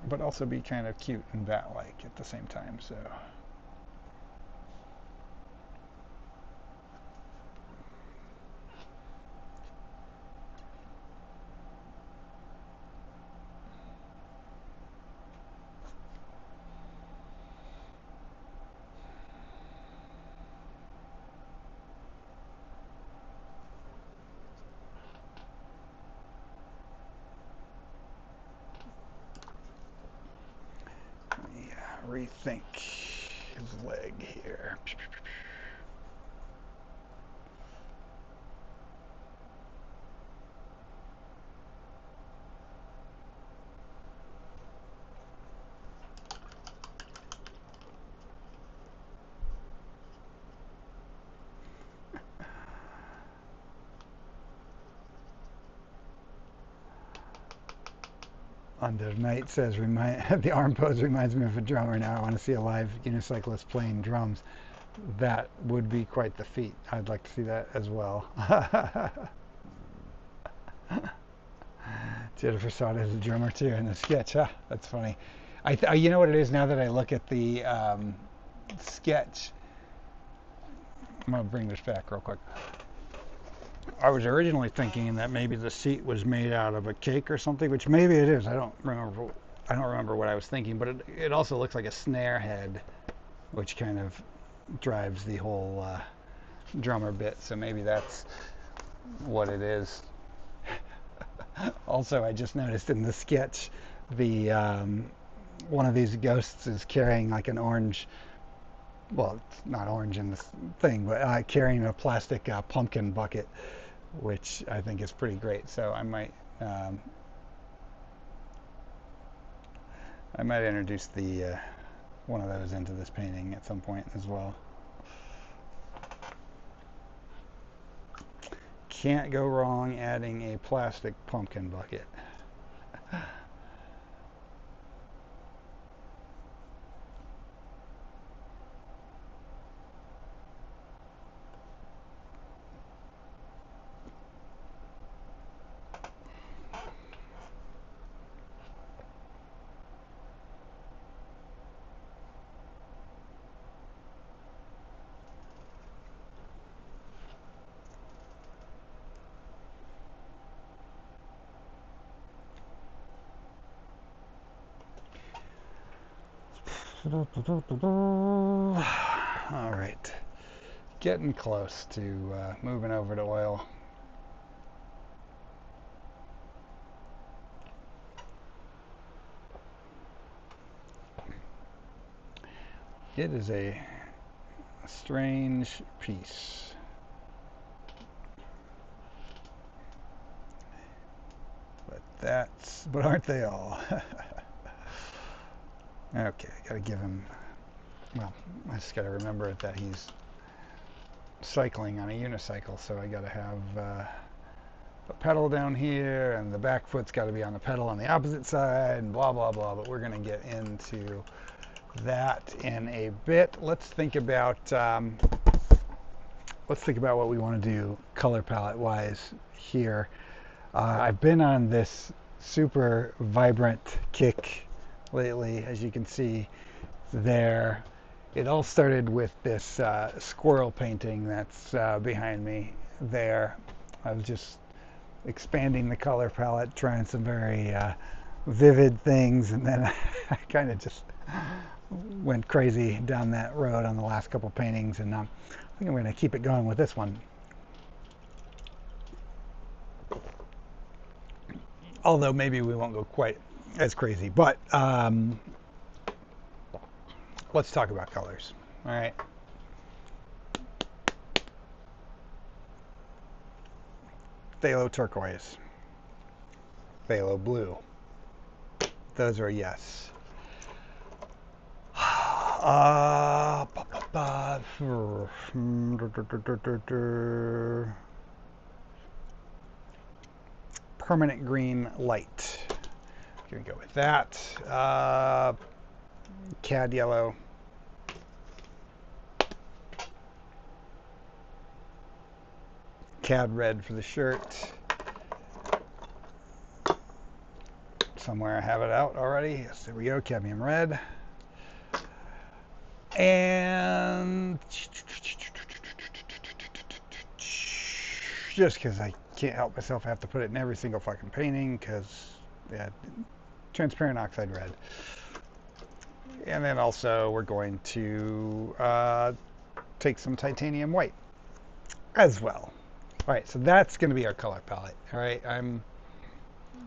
but also be kind of cute and bat-like at the same time. So rethink his leg here. Under Night says, the arm pose reminds me of a drummer. Now I want to see a live unicyclist playing drums. That would be quite the feat. I'd like to see that as well. Jennifer saw it as a drummer too in the sketch. Huh? That's funny. You know what it is now that I look at the sketch? I'm going to bring this back real quick. I was originally thinking that maybe the seat was made out of a cake or something, which maybe it is. I don't remember what I was thinking, but it also looks like a snare head, which kind of drives the whole drummer bit. So maybe that's what it is. Also, I just noticed in the sketch the one of these ghosts is carrying like an orange, well, it's not orange in this thing, but carrying a plastic pumpkin bucket, which I think is pretty great. So um, I might introduce the one of those into this painting at some point as well. Can't go wrong adding a plastic pumpkin bucket. All right, getting close to moving over to oil. It is a strange piece. But aren't they all? Okay, gotta give him, well, I just gotta remember that he's cycling on a unicycle, so I gotta have a pedal down here, and the back foot's gotta be on the pedal on the opposite side, and blah, blah, blah, but we're gonna get into that in a bit. Let's think about what we want to do color palette wise here. I've been on this super vibrant kick lately, as you can see there. It all started with this squirrel painting that's behind me there. I was just expanding the color palette, trying some very vivid things, and then I kind of just went crazy down that road on the last couple paintings, and I think I'm going to keep it going with this one. Although maybe we won't go quite as crazy, but let's talk about colors. All right. Phthalo turquoise, phthalo blue. Those are a yes. Permanent green light. Gonna go with that. Cad yellow. Cad red for the shirt. Somewhere I have it out already. Yes, there we go. Cadmium red. And just because I can't help myself, I have to put it in every single fucking painting, because yeah, transparent oxide red. And then also we're going to take some titanium white as well. All right, so that's going to be our color palette. All right, I'm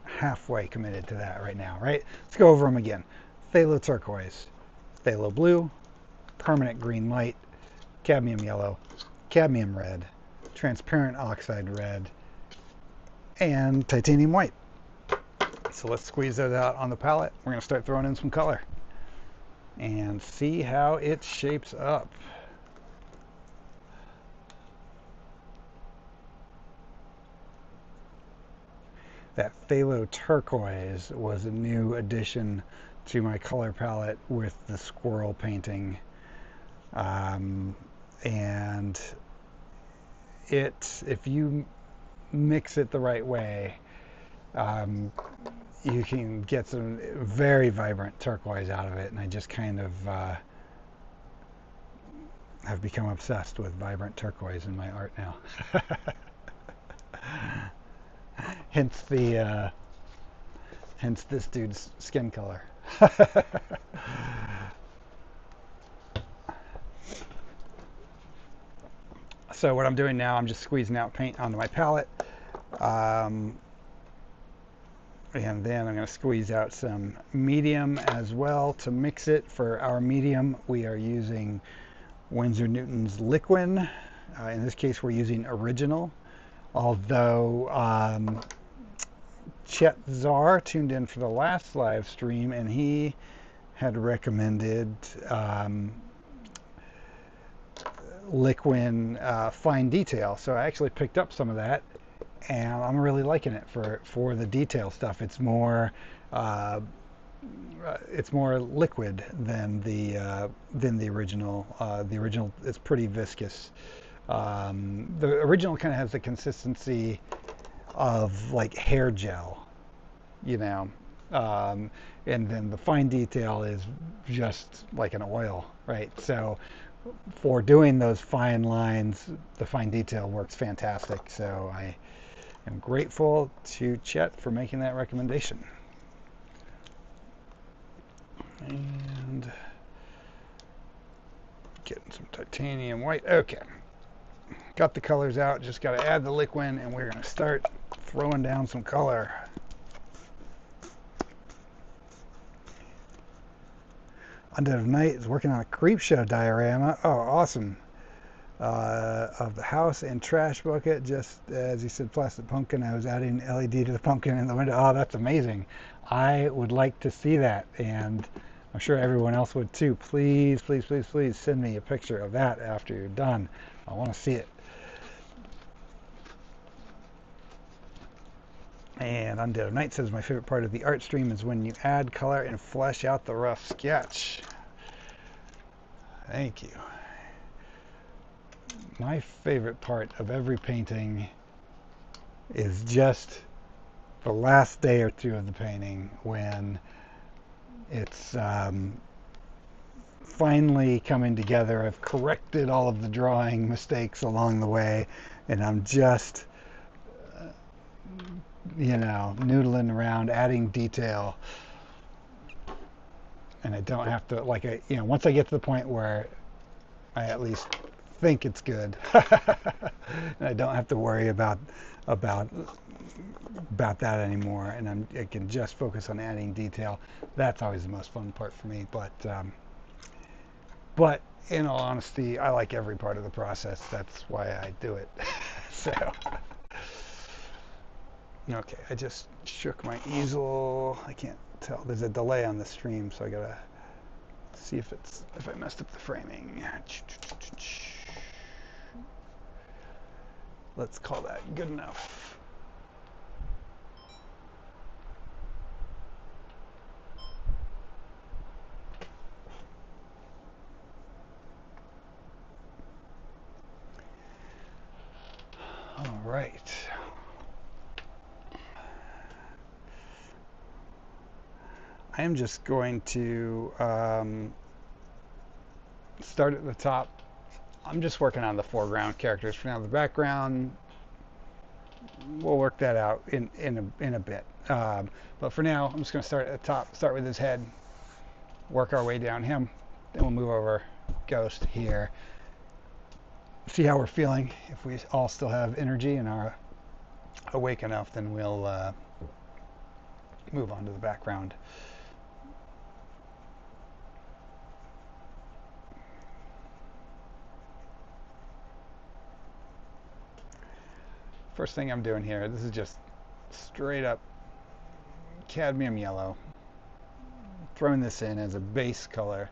halfway committed to that right now. Right, let's go over them again. Phthalo turquoise, phthalo blue, permanent green light, cadmium yellow, cadmium red, transparent oxide red, and titanium white. So let's squeeze those out on the palette. We're going to start throwing in some color and see how it shapes up. That phthalo turquoise was a new addition to my color palette with the squirrel painting. And if you mix it the right way, you can get some very vibrant turquoise out of it. And I just kind of have become obsessed with vibrant turquoise in my art now. Hence this dude's skin color. So what I'm doing now, I'm just squeezing out paint onto my palette. And then I'm going to squeeze out some medium as well to mix it. For our medium, we are using Winsor Newton's Liquin. In this case, we're using Original. Although Chet Czar tuned in for the last live stream, and he had recommended Liquin Fine Detail. So I actually picked up some of that, and I'm really liking it for the detail stuff. It's more liquid than the original. The original is pretty viscous. The original kind of has the consistency of like hair gel, you know, and then the fine detail is just like an oil, right? So for doing those fine lines, the fine detail works fantastic. So I am grateful to Chet for making that recommendation. And getting some titanium white. Okay. Got the colors out. Just got to add the liquid, and we're going to start throwing down some color. Undead of Night is working on a creep show diorama. Oh, awesome. Of the house and trash bucket, just as he said, plastic pumpkin. I was adding LED to the pumpkin in the window. Oh, that's amazing. I would like to see that, and I'm sure everyone else would too. Please, please, please, please send me a picture of that after you're done. I want to see it. And Undead of Night says, my favorite part of the art stream is when you add color and flesh out the rough sketch. Thank you. My favorite part of every painting is just the last day or two of the painting, when it's finally coming together. I've corrected all of the drawing mistakes along the way, and I'm just noodling around, adding detail, and I don't have to, once I get to the point where I at least think it's good, and I don't have to worry about that anymore, and I can just focus on adding detail. That's always the most fun part for me. But in all honesty, I like every part of the process. That's why I do it. So. Okay, I just shook my easel. I can't tell. There's a delay on the stream, so I gotta see if I messed up the framing. Let's call that good enough. All right. I am just going to start at the top. I'm just working on the foreground characters for now. The background, we'll work that out in a bit. But for now, I'm just going to start at the top. Start with his head, work our way down him. Then we'll move over Ghost here. See how we're feeling. If we all still have energy and are awake enough, then we'll move on to the background. First thing I'm doing here, this is just straight up cadmium yellow. Throwing this in as a base color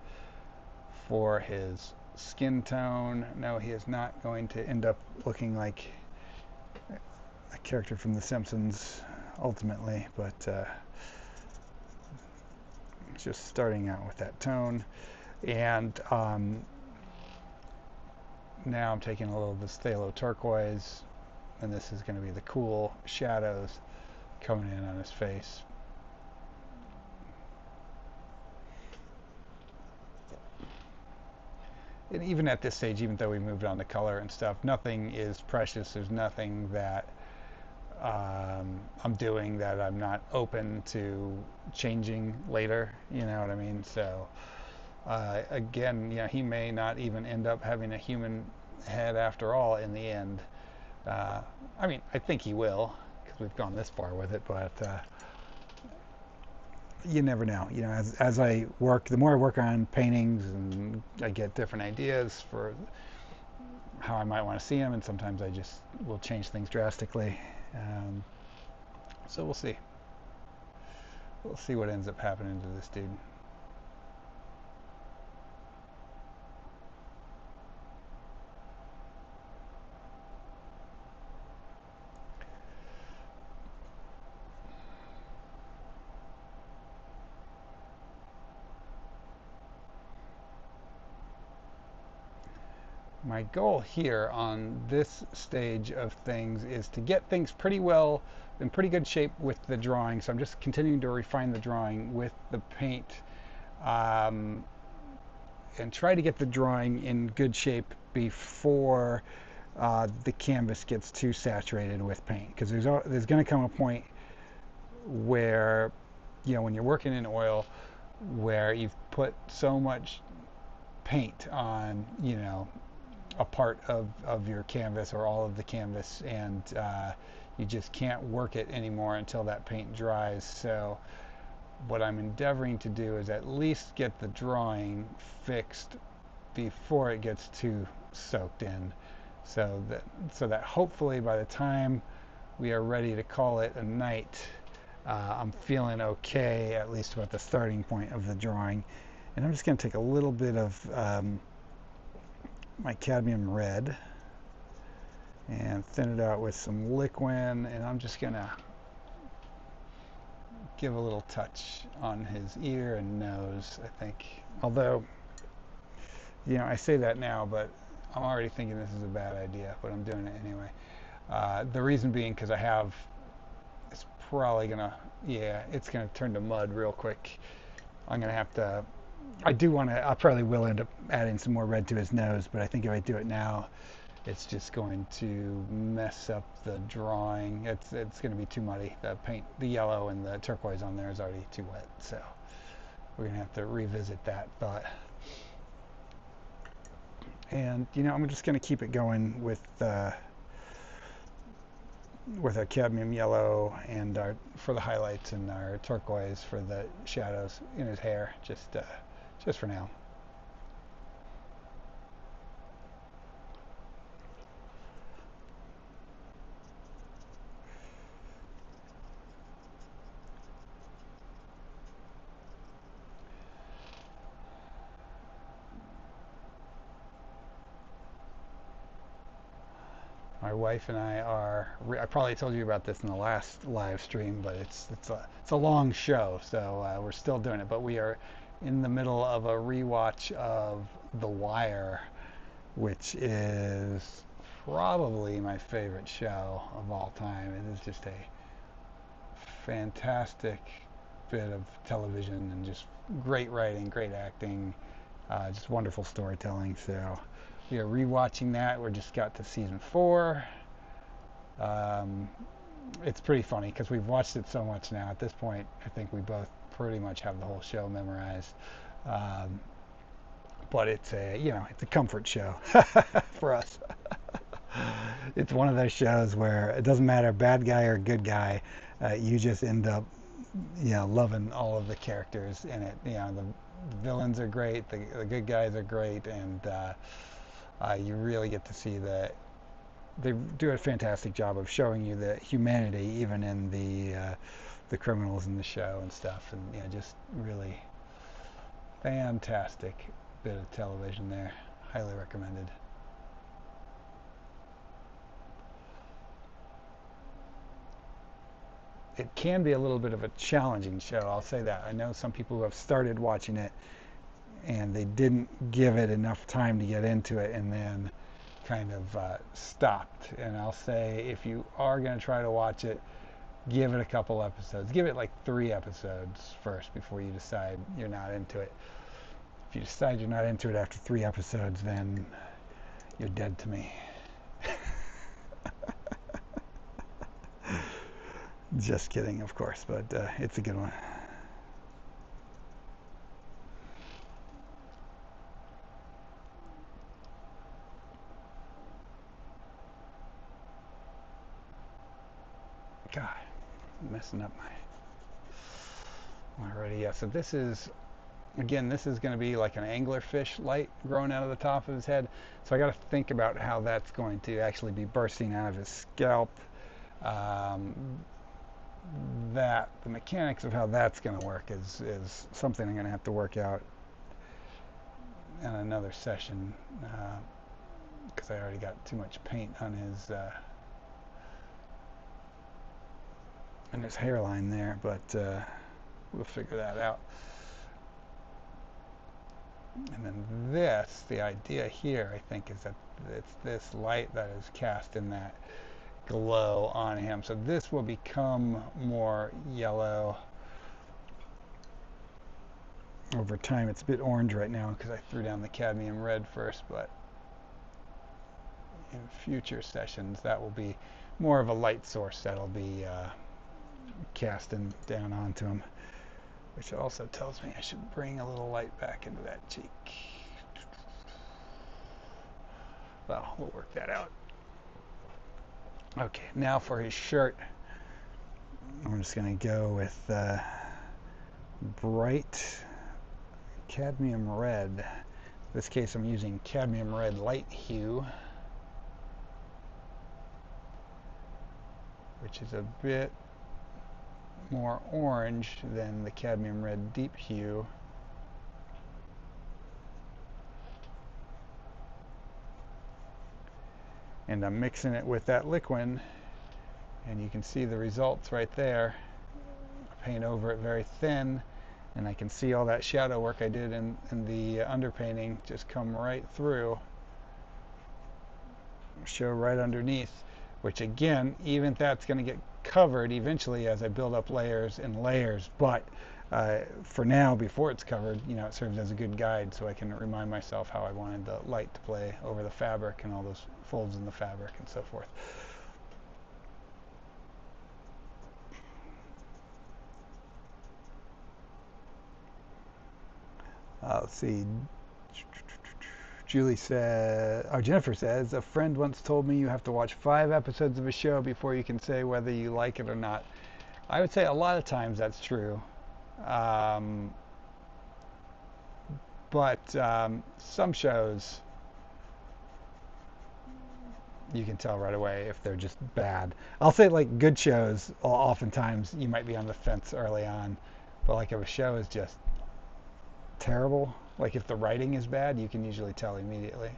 for his skin tone. No, he is not going to end up looking like a character from The Simpsons ultimately, but just starting out with that tone. And now I'm taking a little of this phthalo turquoise, and this is going to be the cool shadows coming in on his face. And even at this stage, even though we moved on to color and stuff, nothing is precious. There's nothing that I'm doing that I'm not open to changing later. You know what I mean? So again, he may not even end up having a human head after all in the end. I mean, I think he will, because we've gone this far with it, but you never know. You know, as I work, the more I work on paintings, and I get different ideas for how I might want to see them, and sometimes I just will change things drastically. Um, so we'll see. We'll see what ends up happening to this dude. My goal here on this stage of things is to get things pretty well in pretty good shape with the drawing. So I'm just continuing to refine the drawing with the paint, um, and try to get the drawing in good shape before the canvas gets too saturated with paint. Because there's going to come a point where, you know, when you're working in oil, where you've put so much paint on, you know, a part of your canvas or all of the canvas, and you just can't work it anymore until that paint dries. So what I'm endeavoring to do is at least get the drawing fixed before it gets too soaked in, so that hopefully by the time we are ready to call it a night, I'm feeling okay, at least about the starting point of the drawing. And I'm just going to take a little bit of my cadmium red and thin it out with some liquid, and I'm just gonna give a little touch on his ear and nose, I think. Although, you know, I say that now, but I'm already thinking this is a bad idea, but I'm doing it anyway. The reason being because it's probably gonna, yeah, it's gonna turn to mud real quick. I'm gonna have to, I probably will end up adding some more red to his nose, but I think if I do it now, it's just going to mess up the drawing. It's going to be too muddy. The paint, the yellow and the turquoise on there is already too wet, so we're going to have to revisit that thought. And you know, I'm just going to keep it going with our cadmium yellow and for the highlights, and our turquoise for the shadows in his hair, just for now. My wife and I probably told you about this in the last live stream, but it's a long show, so we're still doing it. But we are in the middle of a rewatch of The Wire, which is probably my favorite show of all time. It is just a fantastic bit of television, and just great writing, great acting, just wonderful storytelling. So we are rewatching that. We just got to season 4. Um, it's pretty funny because we've watched it so much now. At this point, I think we both pretty much have the whole show memorized. Um, but it's a comfort show for us. It's one of those shows where it doesn't matter bad guy or good guy, you just end up, you know, loving all of the characters in it. You know, the villains are great, the good guys are great, and you really get to see that they do a fantastic job of showing you the humanity even in the criminals in the show and stuff, and you know, just really fantastic bit of television there. Highly recommended. It can be a little bit of a challenging show, I'll say that. I know some people who have started watching it and they didn't give it enough time to get into it, and then kind of stopped. And I'll say, if you are going to try to watch it, give it a couple episodes. Give it like 3 episodes first before you decide you're not into it. If you decide you're not into it after 3 episodes, then you're dead to me. Just kidding, of course, but it's a good one. God, I'm messing up my... Alrighty, yeah, so this is, again, this is going to be like an anglerfish light growing out of the top of his head. So I got to think about how that's going to actually be bursting out of his scalp. Um, that the mechanics of how that's going to work is something I'm going to have to work out in another session, because I already got too much paint on his hairline there, but we'll figure that out. And then this, the idea here, I think, is that it's this light that is cast in that glow on him. So this will become more yellow over time. It's a bit orange right now because I threw down the cadmium red first, but in future sessions that will be more of a light source that'll be casting down onto him, which also tells me I should bring a little light back into that cheek. Well, we'll work that out. Okay, now for his shirt, I'm just going to go with bright cadmium red. In this case, I'm using cadmium red light hue, which is a bit more orange than the cadmium red deep hue. And I'm mixing it with that liquid, and you can see the results right there. I paint over it very thin, and I can see all that shadow work I did in the underpainting just come right through, show right underneath, which again, even that's going to get covered eventually as I build up layers and layers, but for now, before it's covered, it serves as a good guide so I can remind myself how I wanted the light to play over the fabric and all those folds in the fabric and so forth. Let's see. Jennifer says, a friend once told me you have to watch 5 episodes of a show before you can say whether you like it or not. I would say a lot of times that's true. But some shows you can tell right away if they're just bad. I'll say like good shows, oftentimes you might be on the fence early on, but like if a show is just terrible, like if the writing is bad, you can usually tell immediately.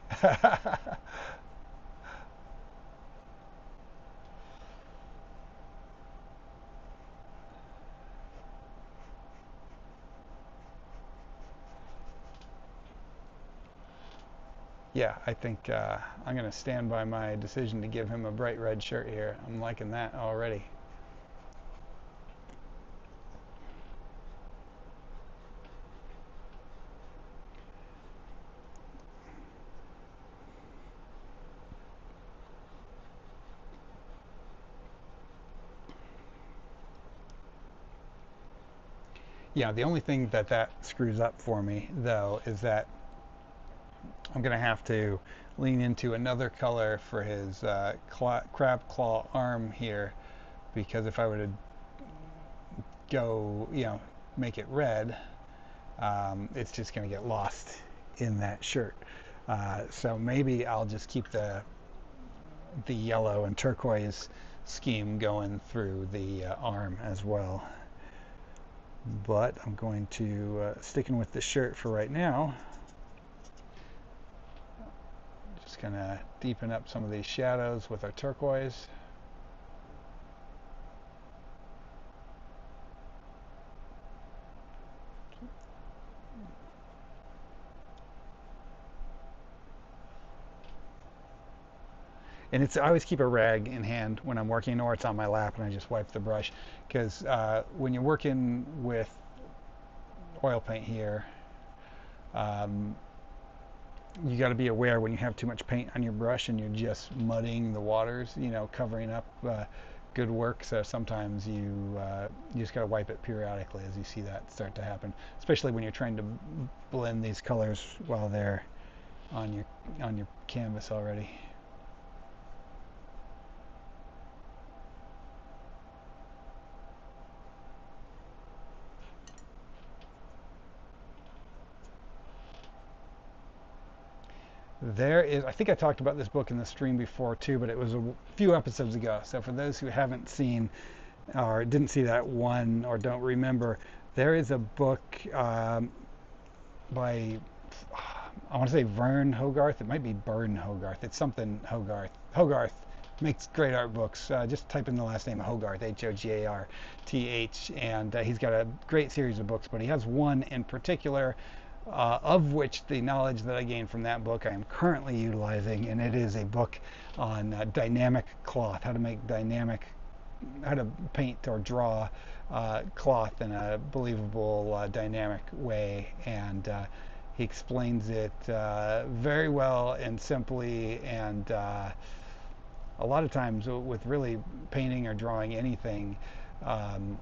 Yeah, I think I'm going to stand by my decision to give him a bright red shirt here. I'm liking that already. Yeah, the only thing that screws up for me, though, is that I'm going to have to lean into another color for his crab claw arm here, because if I were to go, make it red, it's just going to get lost in that shirt. So maybe I'll just keep the yellow and turquoise scheme going through the arm as well. But I'm going to sticking with the shirt for right now. Just gonna deepen up some of these shadows with our turquoise. And I always keep a rag in hand when I'm working, or it's on my lap and I just wipe the brush, because when you're working with oil paint here, you got to be aware when you have too much paint on your brush and you're just muddying the waters, covering up good work. So sometimes you just got to wipe it periodically as you see that start to happen, especially when you're trying to blend these colors while they're on your canvas already. There is, I think I talked about this book in the stream before too, but it was a few episodes ago. So for those who haven't seen or didn't see that one or don't remember, there is a book by, I want to say Vern Hogarth. It might be Byrne Hogarth. It's something Hogarth. Hogarth makes great art books. Just type in the last name Hogarth, Hogarth, and he's got a great series of books. But he has one in particular, of which the knowledge that I gained from that book I am currently utilizing, and it is a book on dynamic cloth, how to paint or draw cloth in a believable, dynamic way, and he explains it very well and simply, and a lot of times with really painting or drawing anything, um,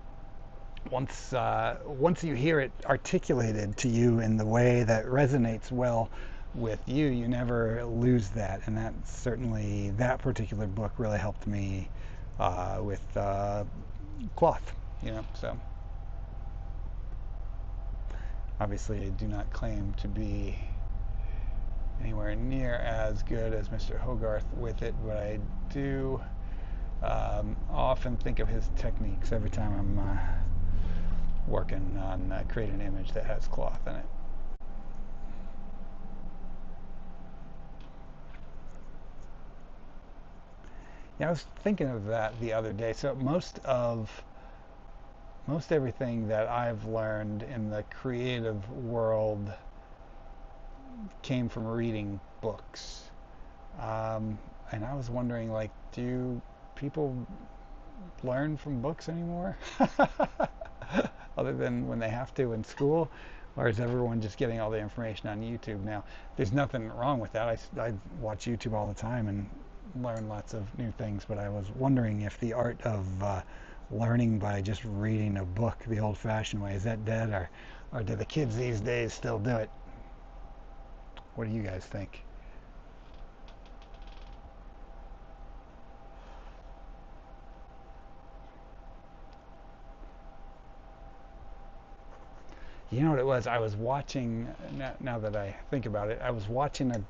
once you hear it articulated to you in the way that resonates well with you, you never lose that. And that certainly, that particular book really helped me with cloth, So obviously, I do not claim to be anywhere near as good as Mr. Hogarth with it, but I do often think of his techniques every time I'm working on creating an image that has cloth in it. Yeah, I was thinking of that the other day. So most everything that I've learned in the creative world came from reading books. And I was wondering, like, do people learn from books anymore? Other than when they have to in school? Or is everyone just getting all the information on YouTube now? There's nothing wrong with that. I watch YouTube all the time and learn lots of new things, but I was wondering if the art of learning by just reading a book the old-fashioned way, is that dead, or do the kids these days still do it? What do you guys think? You know what it was? I was watching, now that I think about it, I was watching a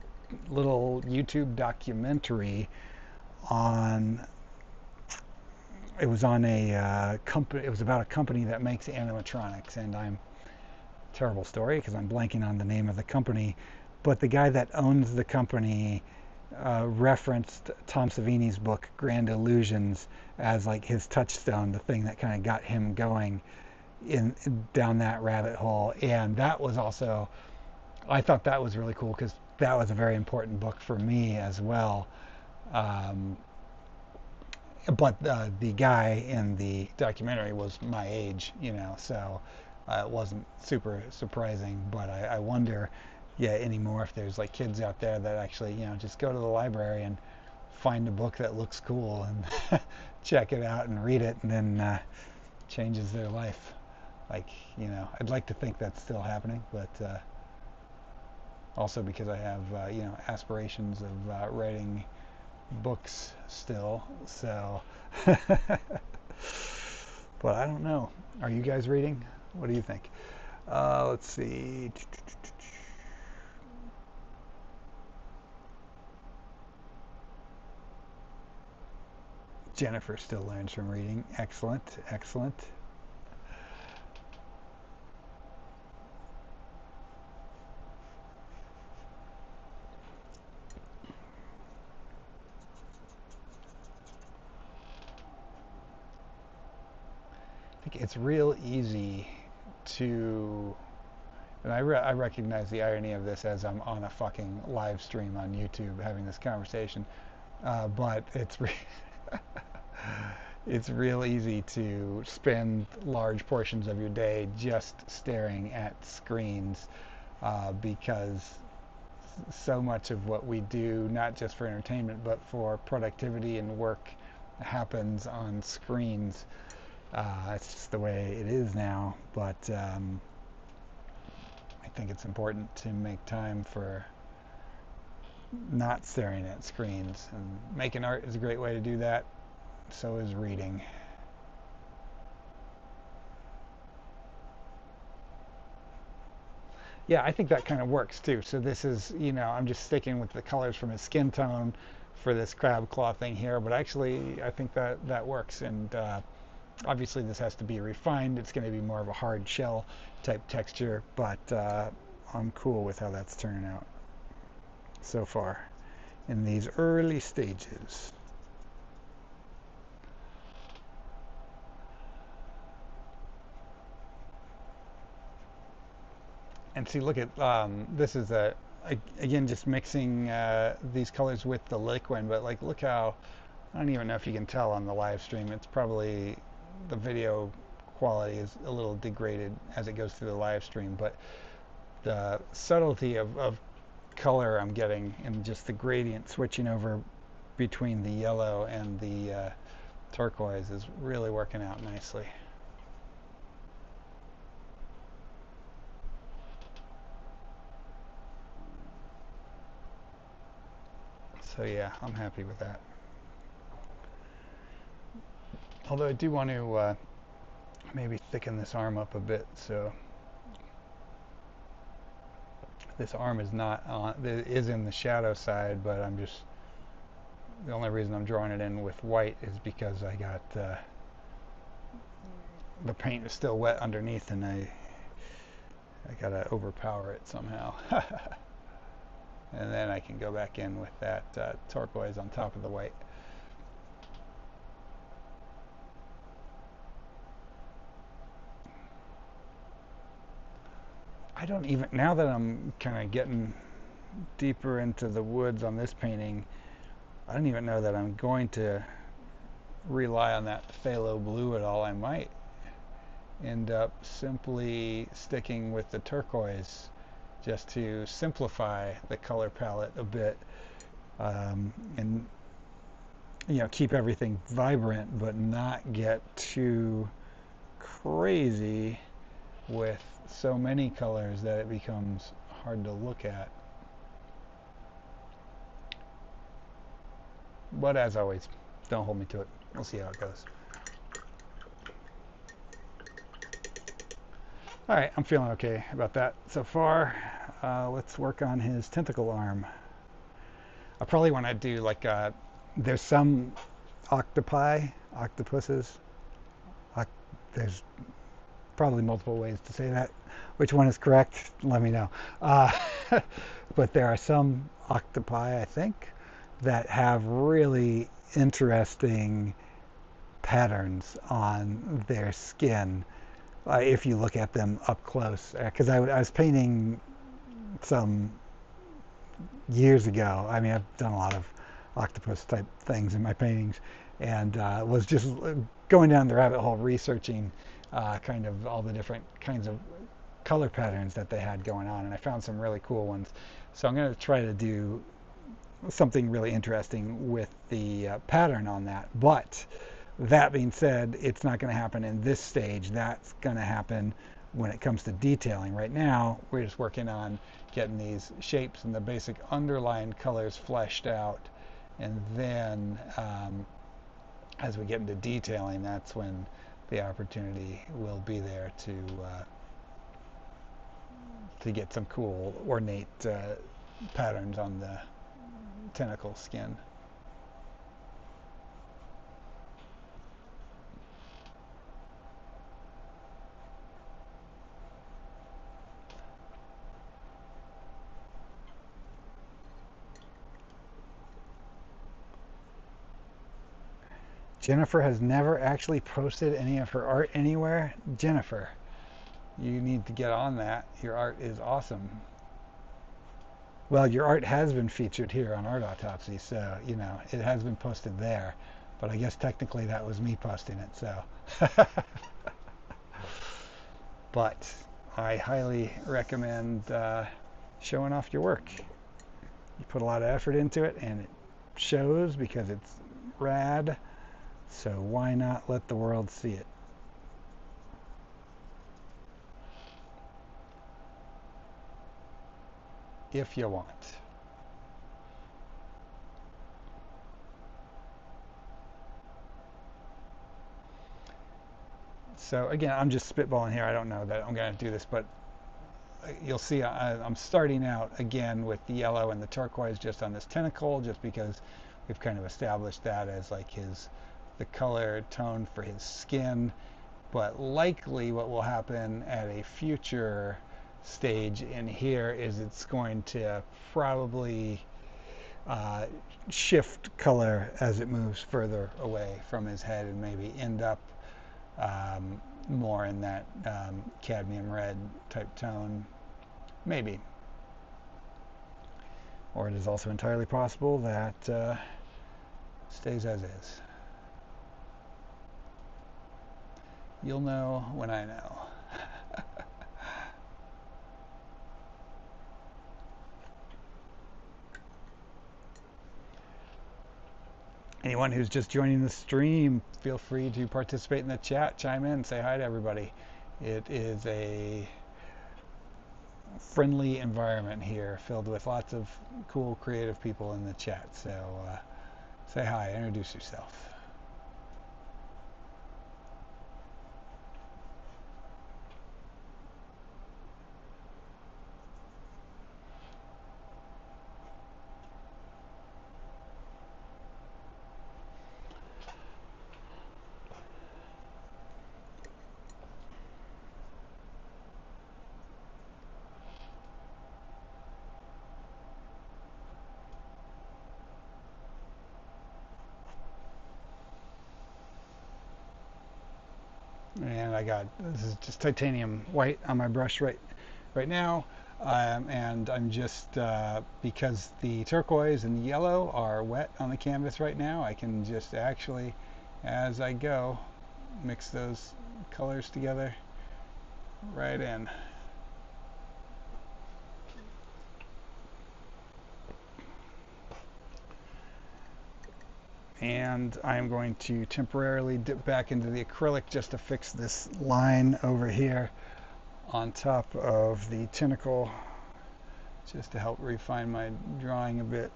little YouTube documentary on, it was on a company, it was about a company that makes animatronics, and I'm, terrible story because I'm blanking on the name of the company, but the guy that owns the company referenced Tom Savini's book Grand Illusions as like his touchstone, the thing that kind of got him going in down that rabbit hole. And that was also, I thought that was really cool because that was a very important book for me as well. Um, but the guy in the documentary was my age, so it wasn't super surprising. But I wonder, yeah, anymore if there's like kids out there that actually, just go to the library and find a book that looks cool and check it out and read it, and then changes their life. Like, I'd like to think that's still happening, but also because I have, aspirations of writing books still. So, but I don't know. Are you guys reading? What do you think? Let's see. Jennifer still learns from reading. Excellent, excellent. I think it's real easy to, and I recognize the irony of this as I'm on a fucking live stream on YouTube having this conversation, but it's real easy to spend large portions of your day just staring at screens, because so much of what we do, not just for entertainment but for productivity and work, happens on screens. It's just the way it is now. But I think it's important to make time for not staring at screens. And making art is a great way to do that. So is reading. Yeah, I think that kind of works too. So this is, I'm just sticking with the colors from his skin tone for this crab claw thing here, but actually I think that works. And obviously this has to be refined. It's going to be more of a hard shell type texture, but I'm cool with how that's turning out so far in these early stages. And see, look at this is again just mixing these colors with the liquid, but like look how, I don't even know if you can tell on the live stream. It's probably the video quality is a little degraded as it goes through the live stream, but the subtlety of color I'm getting and just the gradient switching over between the yellow and the turquoise is really working out nicely. So yeah, I'm happy with that. Although I do want to maybe thicken this arm up a bit, so this arm is not on, it is in the shadow side, but I'm just, the only reason I'm drawing it in with white is because I got the paint is still wet underneath, and I gotta overpower it somehow. And then I can go back in with that turquoise on top of the white. I don't even, now that I'm kind of getting deeper into the woods on this painting, I don't even know that I'm going to rely on that phthalo blue at all. I might end up simply sticking with the turquoise just to simplify the color palette a bit, and keep everything vibrant but not get too crazy with so many colors that it becomes hard to look at. But as always, don't hold me to it. We'll see how it goes. All right, I'm feeling okay about that so far. Let's work on his tentacle arm. I probably want to do like there's some octopuses. There's probably multiple ways to say that. Which one is correct? Let me know. But there are some octopi, I think, that have really interesting patterns on their skin if you look at them up close. Because I was painting some years ago. I mean, I've done a lot of octopus type things in my paintings, and was just going down the rabbit hole researching kind of all the different kinds of color patterns that they had going on, and I found some really cool ones. So I'm going to try to do something really interesting with the pattern on that. But that being said, it's not going to happen in this stage. That's going to happen when it comes to detailing. Right now, we're just working on getting these shapes and the basic underlying colors fleshed out. And then as we get into detailing, that's when the opportunity will be there to get some cool ornate patterns on the tentacle skin. Jennifer has never actually posted any of her art anywhere. Jennifer, you need to get on that. Your art is awesome. Well, your art has been featured here on Art Autopsy, so, it has been posted there. But I guess technically that was me posting it, so. But I highly recommend showing off your work. You put a lot of effort into it, and it shows because it's rad. So why not let the world see it? If you want. So again, I'm just spitballing here. I don't know that I'm going to do this, but you'll see I'm starting out again with the yellow and the turquoise just on this tentacle, just because we've kind of established that as like the color tone for his skin. But likely what will happen at a future stage in here is it's going to probably shift color as it moves further away from his head and maybe end up more in that cadmium red type tone, maybe. Or it is also entirely possible that stays as is. You'll know when I know. Anyone who's just joining the stream, feel free to participate in the chat, chime in, say hi to everybody. It is a friendly environment here filled with lots of cool, creative people in the chat. So say hi, introduce yourself. And this is just titanium white on my brush right now. And I'm just, because the turquoise and the yellow are wet on the canvas right now, I can just actually, as I go, mix those colors together right in. And I'm going to temporarily dip back into the acrylic just to fix this line over here on top of the tentacle, just to help refine my drawing a bit.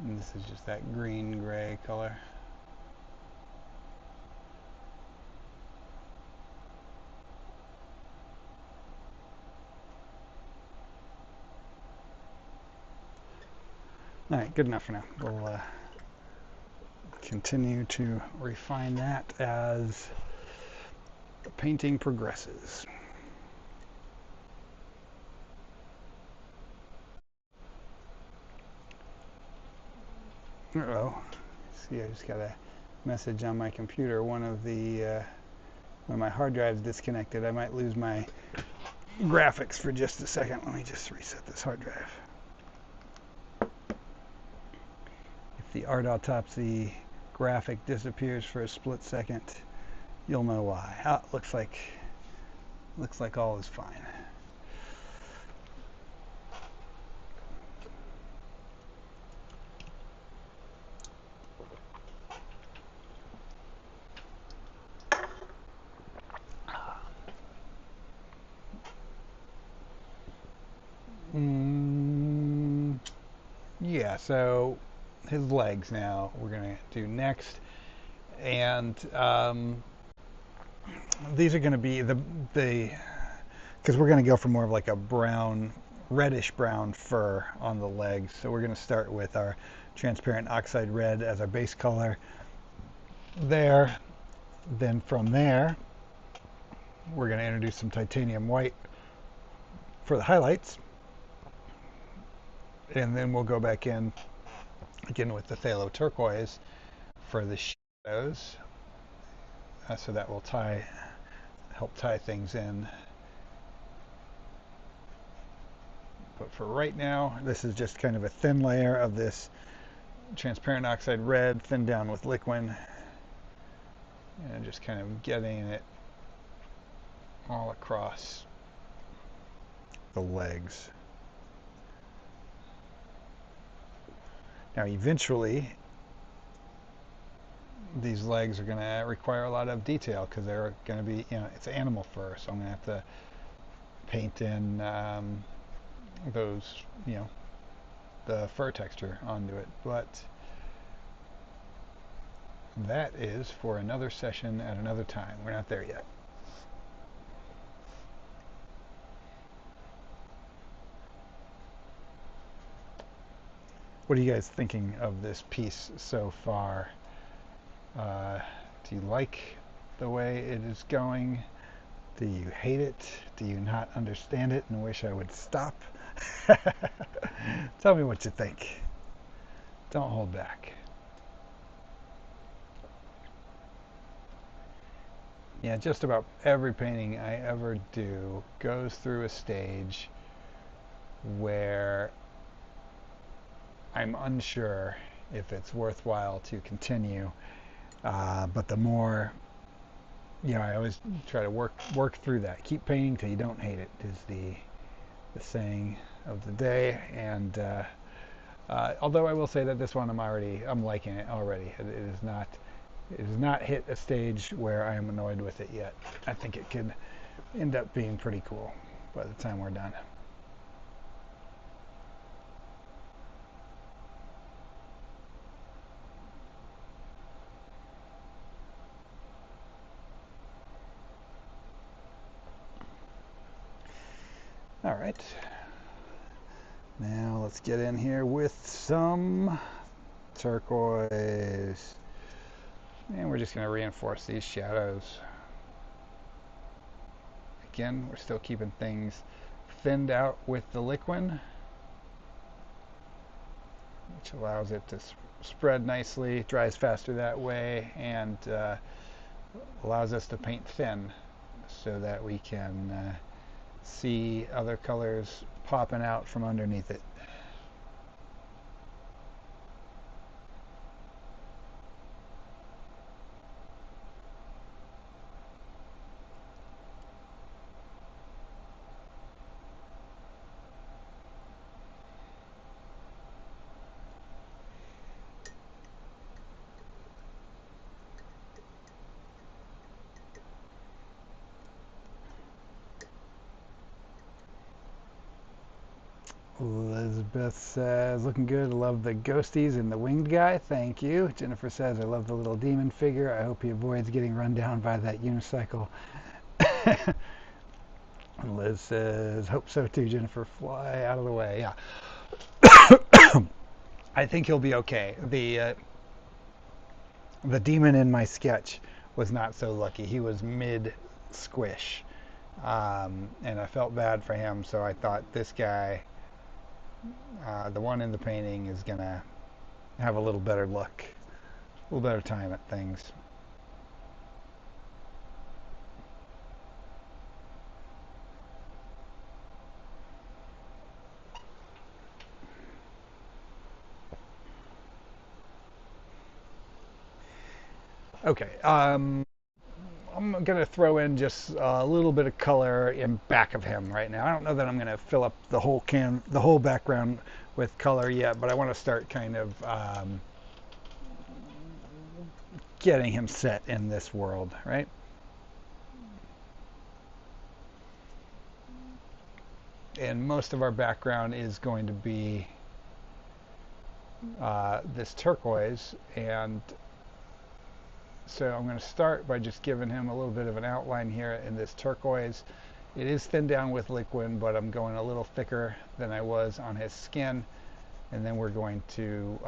And this is just that green-gray color. All right, good enough for now. We'll continue to refine that as the painting progresses. Uh-oh. See, I just got a message on my computer. One of my hard drives disconnected. I might lose my graphics for just a second. Let me just reset this hard drive. If the Art Autopsy graphic disappears for a split second, you'll know why. Ah, looks like all is fine. Yeah, so his legs now we're going to do next. And these are going to be because we're going to go for more of like a brown, reddish brown fur on the legs. So we're going to start with our transparent oxide red as our base color there. Then from there, we're going to introduce some titanium white for the highlights. And then we'll go back in again with the phthalo turquoise for the shadows. So that will help tie things in. But for right now, this is just kind of a thin layer of this transparent oxide red, thinned down with liquid, and just kind of getting it all across the legs. Now eventually, these legs are going to require a lot of detail because they're going to be, it's animal fur, so I'm going to have to paint in those, the fur texture onto it. But that is for another session at another time. We're not there yet. What are you guys thinking of this piece so far? Do you like the way it is going? Do you hate it? Do you not understand it and wish I would stop? Tell me what you think. Don't hold back. Yeah, just about every painting I ever do goes through a stage where I'm unsure if it's worthwhile to continue. But the more, I always try to work through that. Keep painting till you don't hate it is the saying of the day. And although I will say that this one I'm liking it already. It has not hit a stage where I am annoyed with it yet. I think it could end up being pretty cool by the time we're done. All right. Now let's get in here with some turquoise. And we're just going to reinforce these shadows. Again, we're still keeping things thinned out with the liquid, which allows it to spread nicely, dries faster that way, and allows us to paint thin so that we can see other colors popping out from underneath it. Elizabeth says, looking good. I love the ghosties and the winged guy. Thank you. Jennifer says, I love the little demon figure. I hope he avoids getting run down by that unicycle. Liz says, hope so too, Jennifer. Fly out of the way. Yeah. I think he'll be okay. The demon in my sketch was not so lucky. He was mid squish. And I felt bad for him, so I thought this guy, the one in the painting, is going to have a little better luck, a little better time at things. Okay, I'm going to throw in just a little bit of color in back of him right now. I don't know that I'm going to fill up the whole background with color yet, but I want to start kind of getting him set in this world, right? And most of our background is going to be this turquoise, and so I'm going to start by just giving him a little bit of an outline here in this turquoise. It is thinned down with liquid, but I'm going a little thicker than I was on his skin. And then we're going to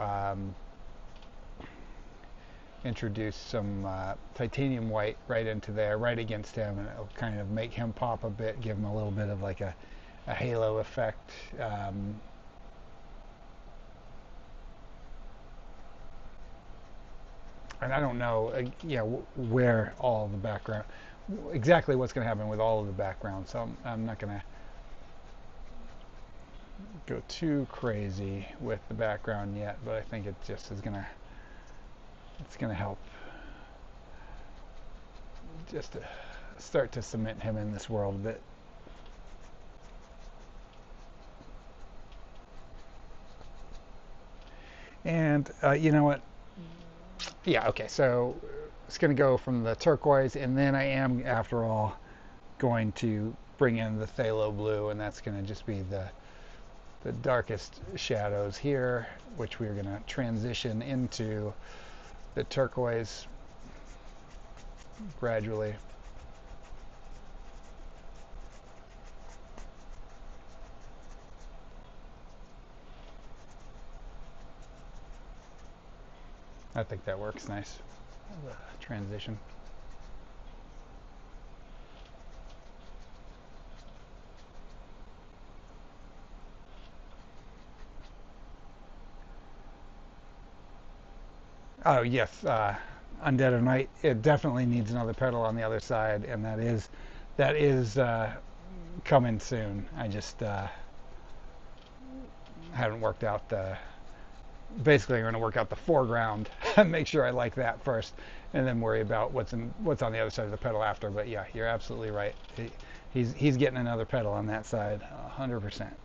introduce some titanium white right into there, right against him, and it'll kind of make him pop a bit, give him a little bit of like a halo effect. And I don't know, where all the background, exactly what's going to happen with all of the background. So I'm not going to go too crazy with the background yet, but I think it just is it's going to help just to start to cement him in this world a bit. And you know what? Yeah, okay, so it's going to go from the turquoise, and then I am, after all, going to bring in the phthalo blue, and that's going to just be the darkest shadows here, which we're going to transition into the turquoise gradually. I think that works nice. Transition. Oh yes, Undead of Night. It definitely needs another pedal on the other side, and that is coming soon. I just haven't worked out the. Basically, I'm going to work out the foreground and make sure I like that first, and then worry about what's on the other side of the pedal after. But yeah, you're absolutely right. He's getting another pedal on that side, 100%.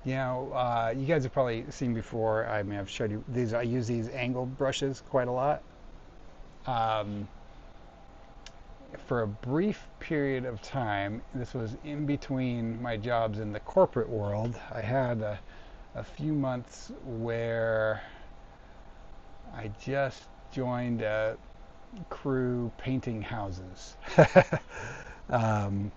You know, you guys have probably seen before. I mean, I've showed you these. I use these angled brushes quite a lot. Um, for a brief period of time, this was in between my jobs in the corporate world. I had a few months where I just joined a crew painting houses. um,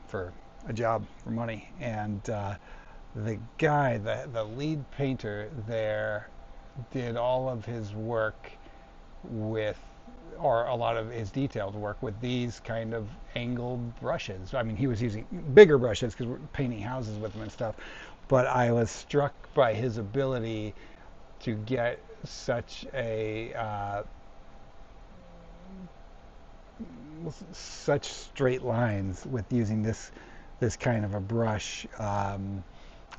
for a job, for money, and the guy, the lead painter there, did all of his work with, or a lot of his detailed work with these kind of angled brushes. I mean, he was using bigger brushes because we're painting houses with them and stuff. But I was struck by his ability to get such straight lines with using this kind of a brush,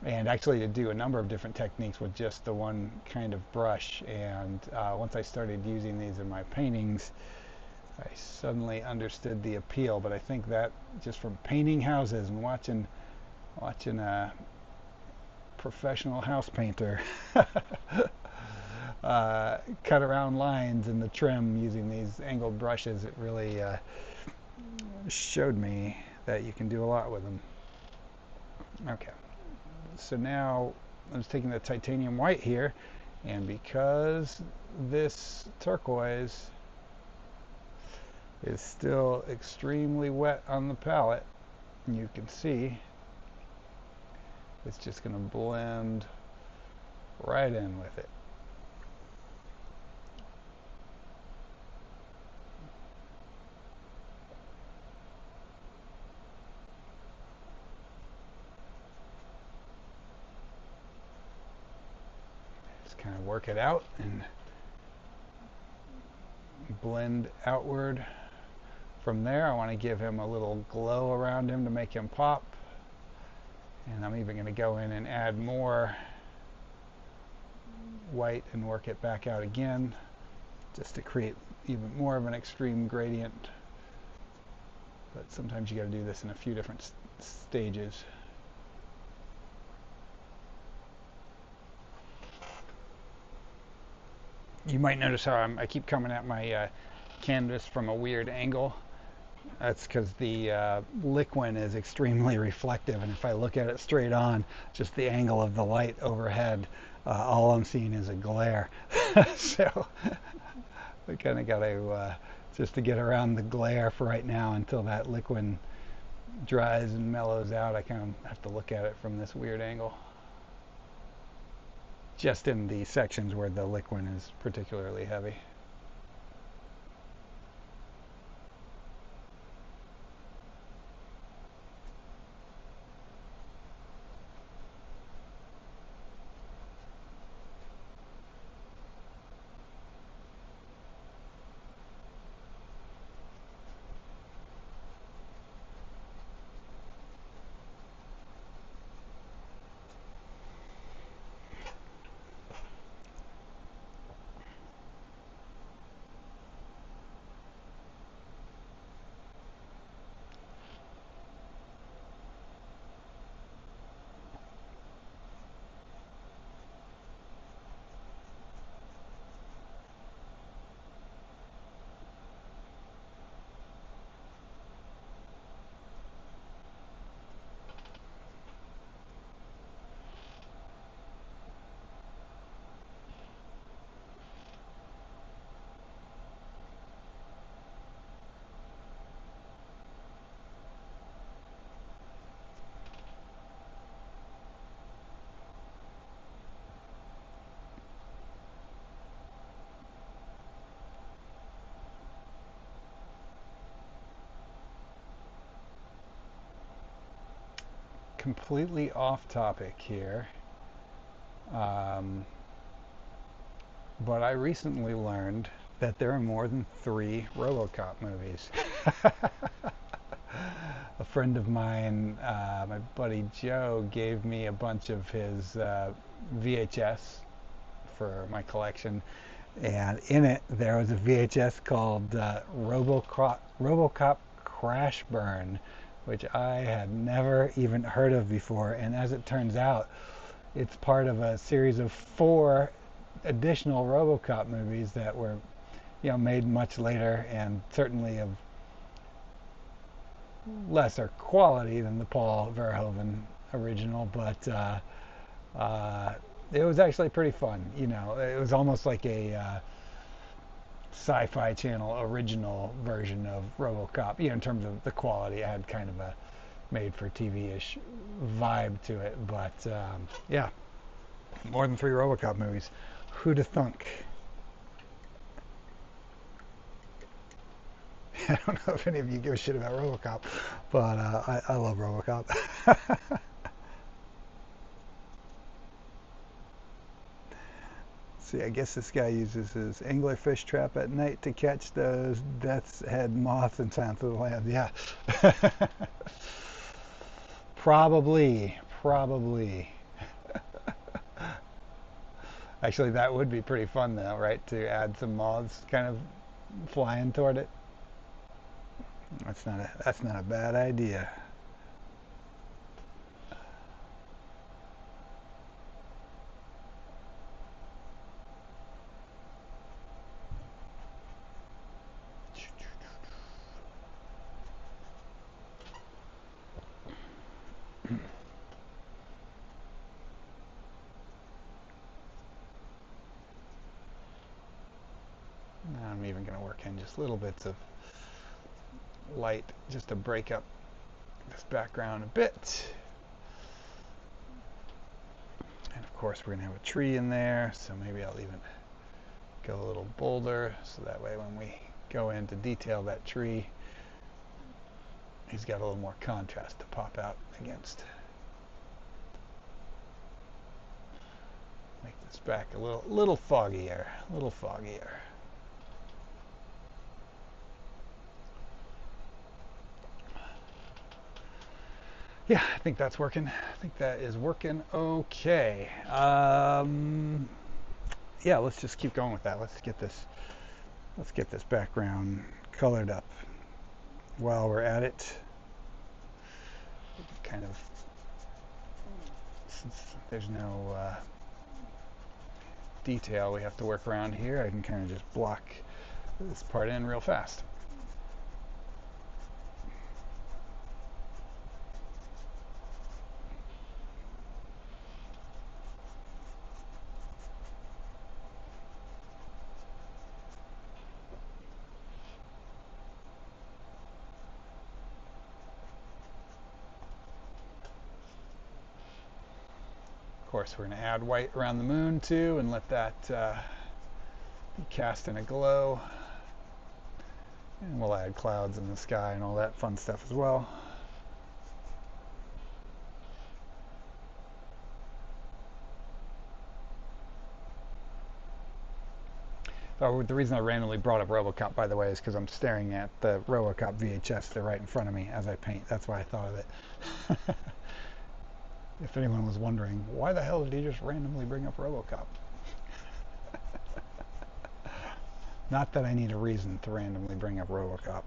and actually to do a number of different techniques with just the one kind of brush. And once I started using these in my paintings, I suddenly understood the appeal. But I think that just from painting houses and watching a professional house painter cut around lines in the trim using these angled brushes, it really showed me that you can do a lot with them. Okay, so now I'm just taking the titanium white here, and because this turquoise is still extremely wet on the palette, you can see it's just going to blend right in with it. Just kind of work it out and blend outward. From there, I want to give him a little glow around him to make him pop. And I'm even going to go in and add more white and work it back out again, just to create even more of an extreme gradient. But sometimes you got to do this in a few different stages. You might notice how I keep coming at my canvas from a weird angle. That's because the liquid is extremely reflective, and if I look at it straight on, just the angle of the light overhead, all I'm seeing is a glare. So we kind of got to, just to get around the glare for right now until that liquid dries and mellows out, I kind of have to look at it from this weird angle. Just in the sections where the liquid is particularly heavy. completely off topic here, um, but I recently learned that there are more than 3 RoboCop movies. A friend of mine, my buddy Joe, gave me a bunch of his VHS for my collection, and in it there was a VHS called RoboCop Crash Burn, which I had never even heard of before. And as it turns out, it's part of a series of 4 additional RoboCop movies that were, made much later and certainly of lesser quality than the Paul Verhoeven original, but it was actually pretty fun. It was almost like a Sci-Fi Channel original version of RoboCop. In terms of the quality, it had kind of a made-for-TV-ish vibe to it. But yeah, more than 3 RoboCop movies. Who'da thunk? I don't know if any of you give a shit about RoboCop, but I love RoboCop. See, I guess this guy uses his anglerfish trap at night to catch those death's head moths in Silence of the Lambs. Yeah. Probably. Actually, that would be pretty fun though, right? To add some moths kind of flying toward it. That's not a bad idea. I'm even going to work in just little bits of light just to break up this background a bit. And of course we're going to have a tree in there, so maybe I'll even go a little bolder so that way when we go in to detail that tree, he's got a little more contrast to pop out against. Make this back a little foggier. Yeah, I think that's working. I think that is working okay. Yeah, let's just keep going with that. Let's get this background colored up. While we're at it, kind of, since there's no detail we have to work around here, I can kind of just block this part in real fast. Of course, we're going to add white around the moon too and let that be cast in a glow. And we'll add clouds in the sky and all that fun stuff as well. So the reason I randomly brought up RoboCop, by the way, is because I'm staring at the RoboCop VHS. They're right in front of me as I paint. That's why I thought of it. If anyone was wondering, why the hell did he just randomly bring up RoboCop? Not that I need a reason to randomly bring up RoboCop.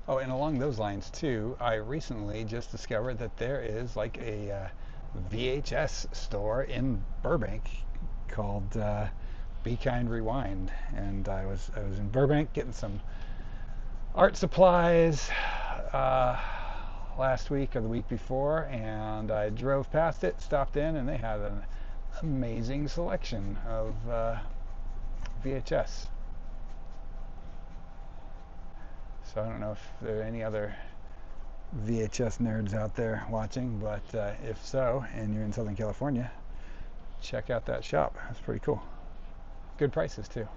Oh, and along those lines too, I recently just discovered that there is like a VHS store in Burbank called Be Kind Rewind, and I was in Burbank getting some art supplies last week or the week before, and I drove past it, stopped in, and they had an amazing selection of VHS. So I don't know if there are any other VHS nerds out there watching, but if so, and you're in Southern California, check out that shop. That's pretty cool. Good prices too.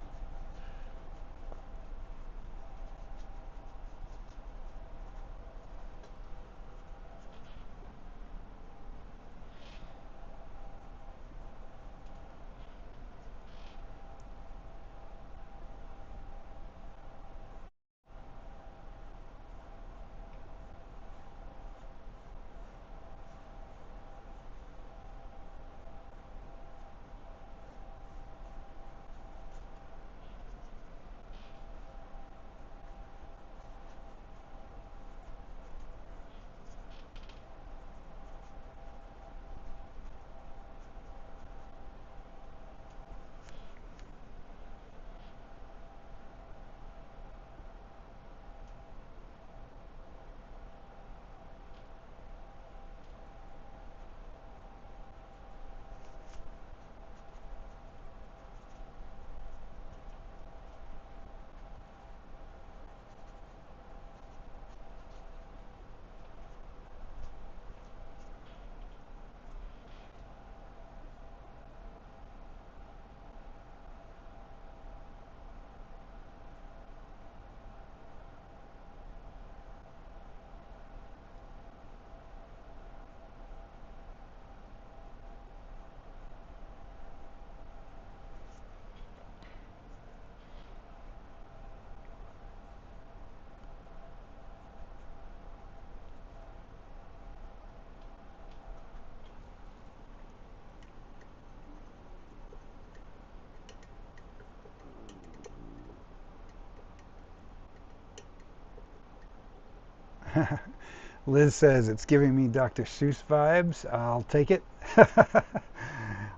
Liz says it's giving me Dr. Seuss vibes. I'll take it.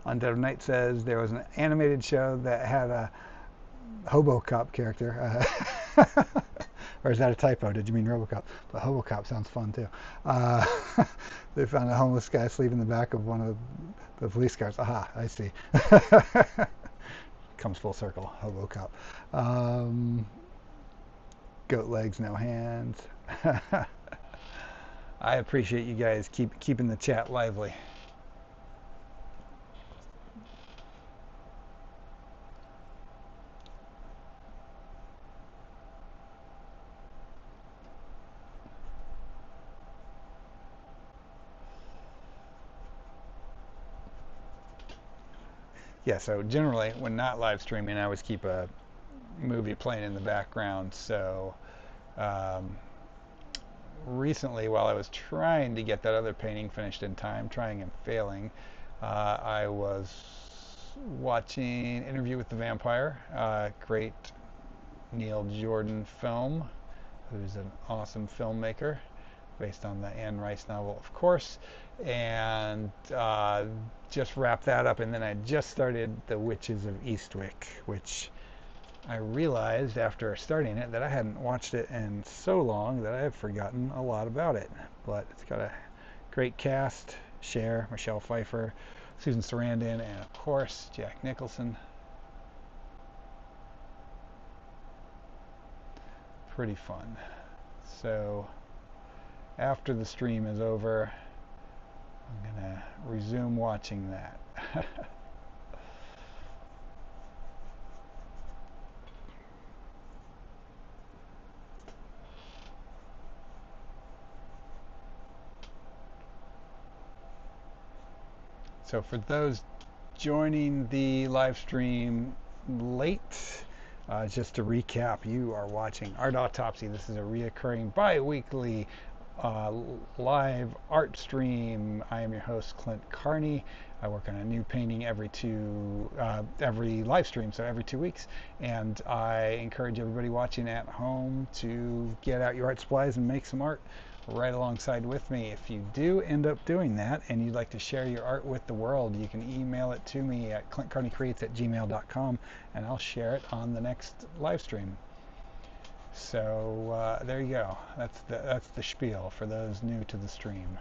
Undead of Night says there was an animated show that had a Hobocop character. Or is that a typo? Did you mean Robocop? But Hobocop sounds fun too. Uh, they found a homeless guy asleep in the back of one of the police cars. Aha, I see. Comes full circle. Hobocop. Goat legs, no hands. I appreciate you guys keeping the chat lively. Yeah, so generally when not live streaming, I always keep a movie playing in the background. So um, recently, while I was trying to get that other painting finished in time, trying and failing, I was watching Interview with the Vampire, great Neil Jordan film, who's an awesome filmmaker, based on the Anne Rice novel, of course, and just wrapped that up. And then I just started The Witches of Eastwick, which I realized after starting it that I hadn't watched it in so long that I have forgotten a lot about it. But it's got a great cast: Cher, Michelle Pfeiffer, Susan Sarandon, and of course Jack Nicholson. Pretty fun. So after the stream is over, I'm gonna resume watching that. So for those joining the live stream late, just to recap, you are watching Art Autopsy. This is a reoccurring bi-weekly uh, live art stream. I am your host, Clint Carney. I work on a new painting every live stream, so every 2 weeks. And I encourage everybody watching at home to get out your art supplies and make some art right alongside with me. If you do end up doing that and you'd like to share your art with the world, you can email it to me at clintcarneycreates@gmail.com, and I'll share it on the next live stream. So there you go. That's the spiel for those new to the stream.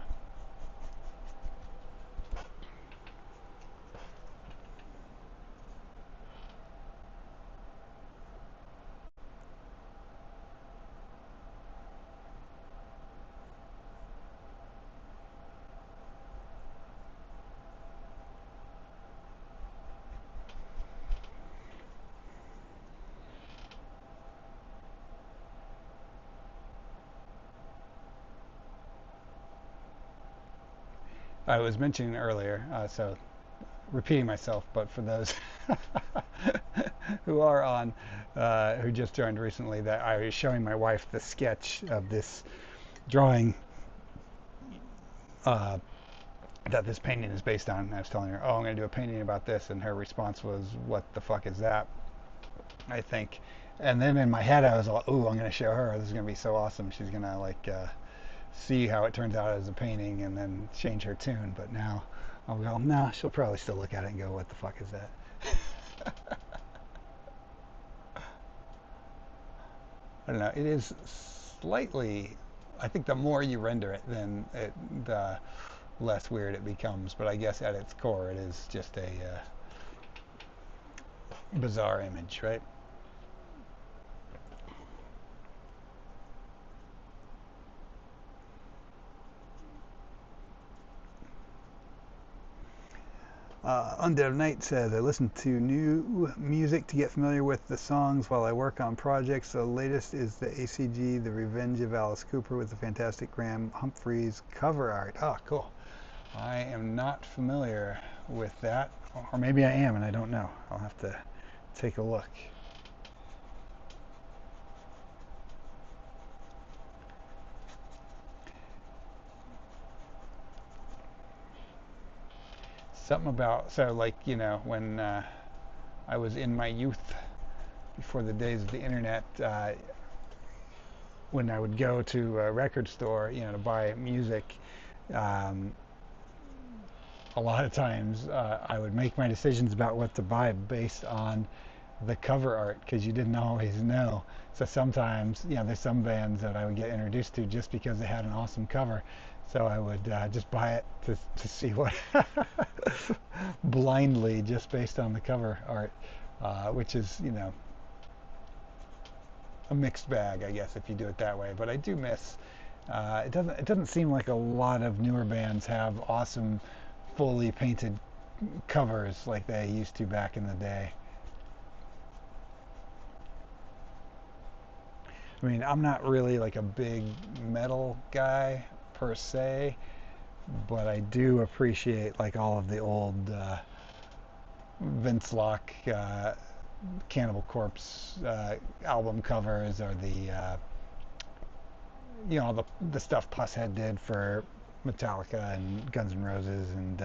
I was mentioning earlier, so repeating myself, but for those who are on, who just joined recently, that I was showing my wife the sketch of this drawing uh, that this painting is based on. And I was telling her, "Oh, I'm going to do a painting about this," and her response was, "What the fuck is that?" I think. And then in my head, I was like, "Ooh, I'm going to show her. This is going to be so awesome. She's going to like see how it turns out as a painting, and then change her tune." But now I'll go, "No, she'll probably still look at it and go, what the fuck is that?" I don't know. It is slightly. I think the more you render it, then the less weird it becomes. But I guess at its core, it is just a bizarre image, right? Undead Knight says, I listen to new music to get familiar with the songs while I work on projects. The latest is the ACG, The Revenge of Alice Cooper, with the fantastic Graham Humphreys cover art. Oh, cool. I am not familiar with that, or maybe I am and I don't know. I'll have to take a look. Something about, so like, when I was in my youth, before the days of the internet, when I would go to a record store, to buy music, um, a lot of times I would make my decisions about what to buy based on the cover art because you didn't always know. So sometimes, there's some bands that I would get introduced to just because they had an awesome cover. So I would just buy it to see what blindly just based on the cover art, which is, a mixed bag, I guess, if you do it that way. But I do miss. It doesn't seem like a lot of newer bands have awesome, fully painted covers like they used to back in the day. I mean, I'm not really like a big metal guy per se, but I do appreciate like all of the old Vince Locke, Cannibal Corpse album covers, or the stuff Pushead did for Metallica and Guns N' Roses and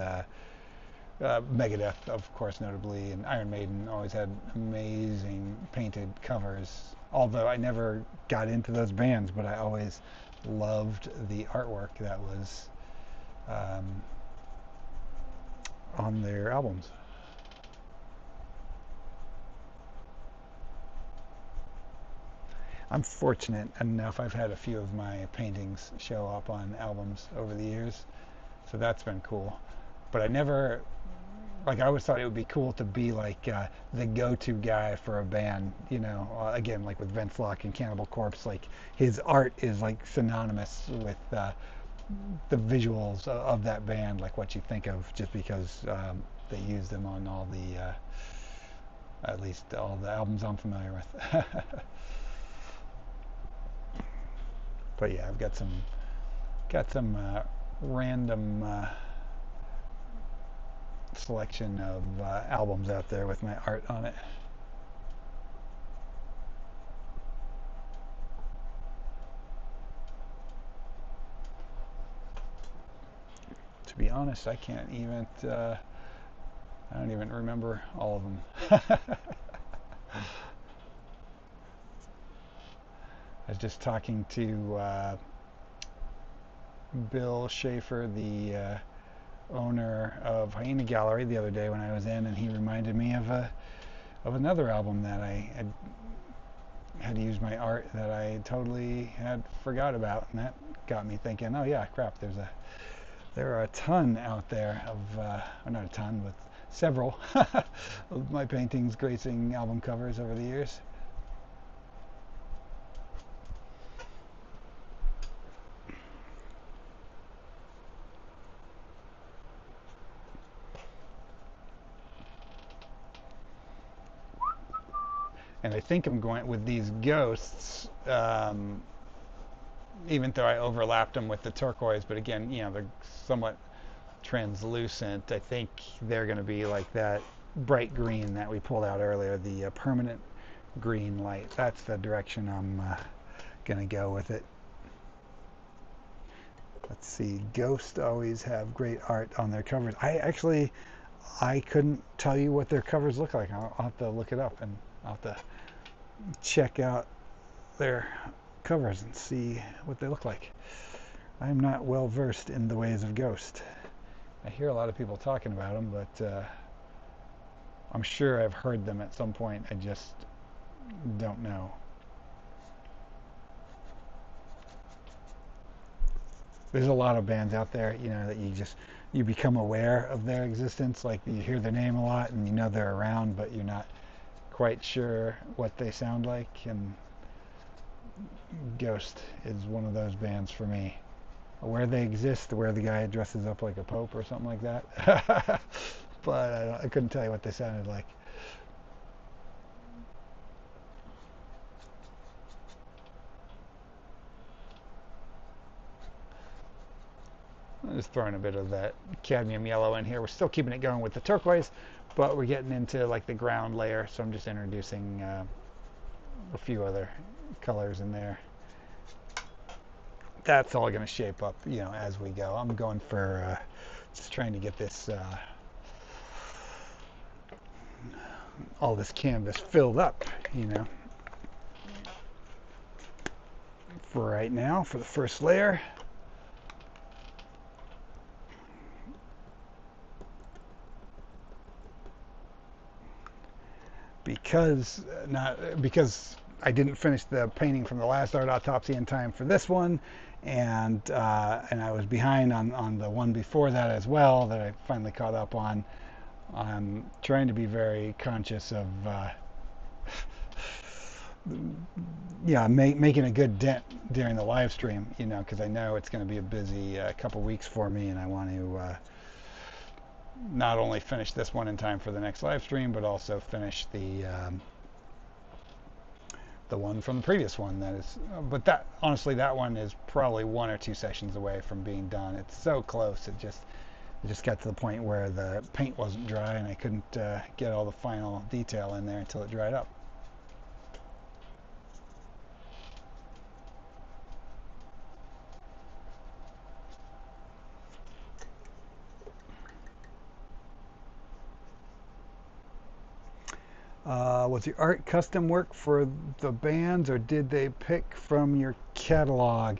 Megadeth, of course, notably, and Iron Maiden always had amazing painted covers. Although I never got into those bands, but I always loved the artwork that was um, on their albums. I'm fortunate enough, I've had a few of my paintings show up on albums over the years, so that's been cool. But I never, like, I always thought it would be cool to be like the go-to guy for a band. Again, like with Vince Locke and Cannibal Corpse, like his art is like synonymous with the visuals of that band, like what you think of, just because they use them on all at least all the albums I'm familiar with. But yeah, I've got some random selection of albums out there with my art on it. To be honest, I don't even remember all of them. I was just talking to Bill Schaefer, the owner of Hyena Gallery, the other day when I was in, and he reminded me of another album that I had used my art that I totally had forgot about, and that got me thinking, oh yeah, crap, there are a ton out there of, or not a ton, but several of my paintings gracing album covers over the years. And I think I'm going with these ghosts, even though I overlapped them with the turquoise. But again, they're somewhat translucent. I think they're going to be like that bright green that we pulled out earlier, the permanent green light. That's the direction I'm going to go with it. Let's see, Ghost always have great art on their covers. I couldn't tell you what their covers look like. I'll have to look it up, and I'll have to check out their covers and see what they look like. I'm not well versed in the ways of Ghost. I hear a lot of people talking about them, but I'm sure I've heard them at some point. I just don't know. There's a lot of bands out there, you know, that you become aware of their existence. Like you hear their name a lot and you know they're around, but you're not quite sure what they sound like. And Ghost is one of those bands for me. Where they exist, where the guy dresses up like a pope or something like that. But I couldn't tell you what they sounded like. I'm just throwing a bit of that cadmium yellow in here. We're still keeping it going with the turquoise, but we're getting into like the ground layer, so I'm just introducing a few other colors in there. That's all going to shape up, you know, as we go. I'm going for just trying to get this all this canvas filled up, you know. For right now, for the first layer. Because I didn't finish the painting from the last art autopsy in time for this one, and I was behind on the one before that as well that I finally caught up on. I'm trying to be very conscious of making a good dent during the live stream, you know, because I know it's going to be a busy couple weeks for me, and I want to not only finish this one in time for the next live stream, but also finish the one from the previous one. That is, but that honestly, that one is probably 1 or 2 sessions away from being done. It's so close. It just got to the point where the paint wasn't dry, and I couldn't get all the final detail in there until it dried up. Was your art custom work for the bands, or did they pick from your catalog?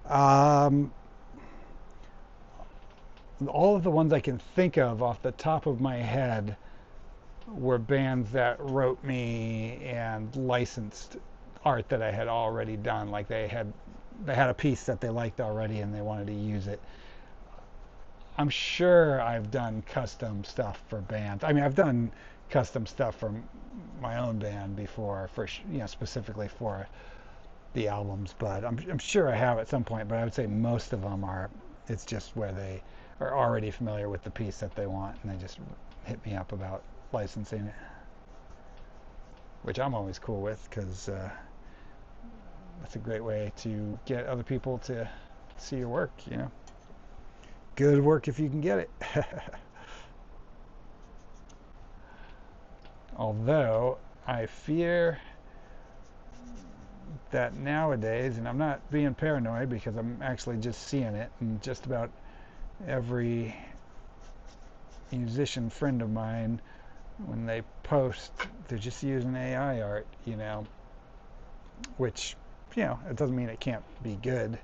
All of the ones I can think of off the top of my head were bands that wrote me and licensed art that I had already done. Like they had a piece that they liked already and they wanted to use it. I'm sure I've done custom stuff for bands. I mean, I've done custom stuff for my own band before, for specifically for the albums. But I'm sure I have at some point. But I would say most of them are. It's just where they are already familiar with the piece that they want, and they just hit me up about licensing it, which I'm always cool with, because that's a great way to get other people to see your work. You know, good work if you can get it. Although I fear that nowadays, and I'm not being paranoid because I'm actually just seeing it, and just about every musician friend of mine, when they post, they're just using AI art, you know, which, you know, it doesn't mean it can't be good.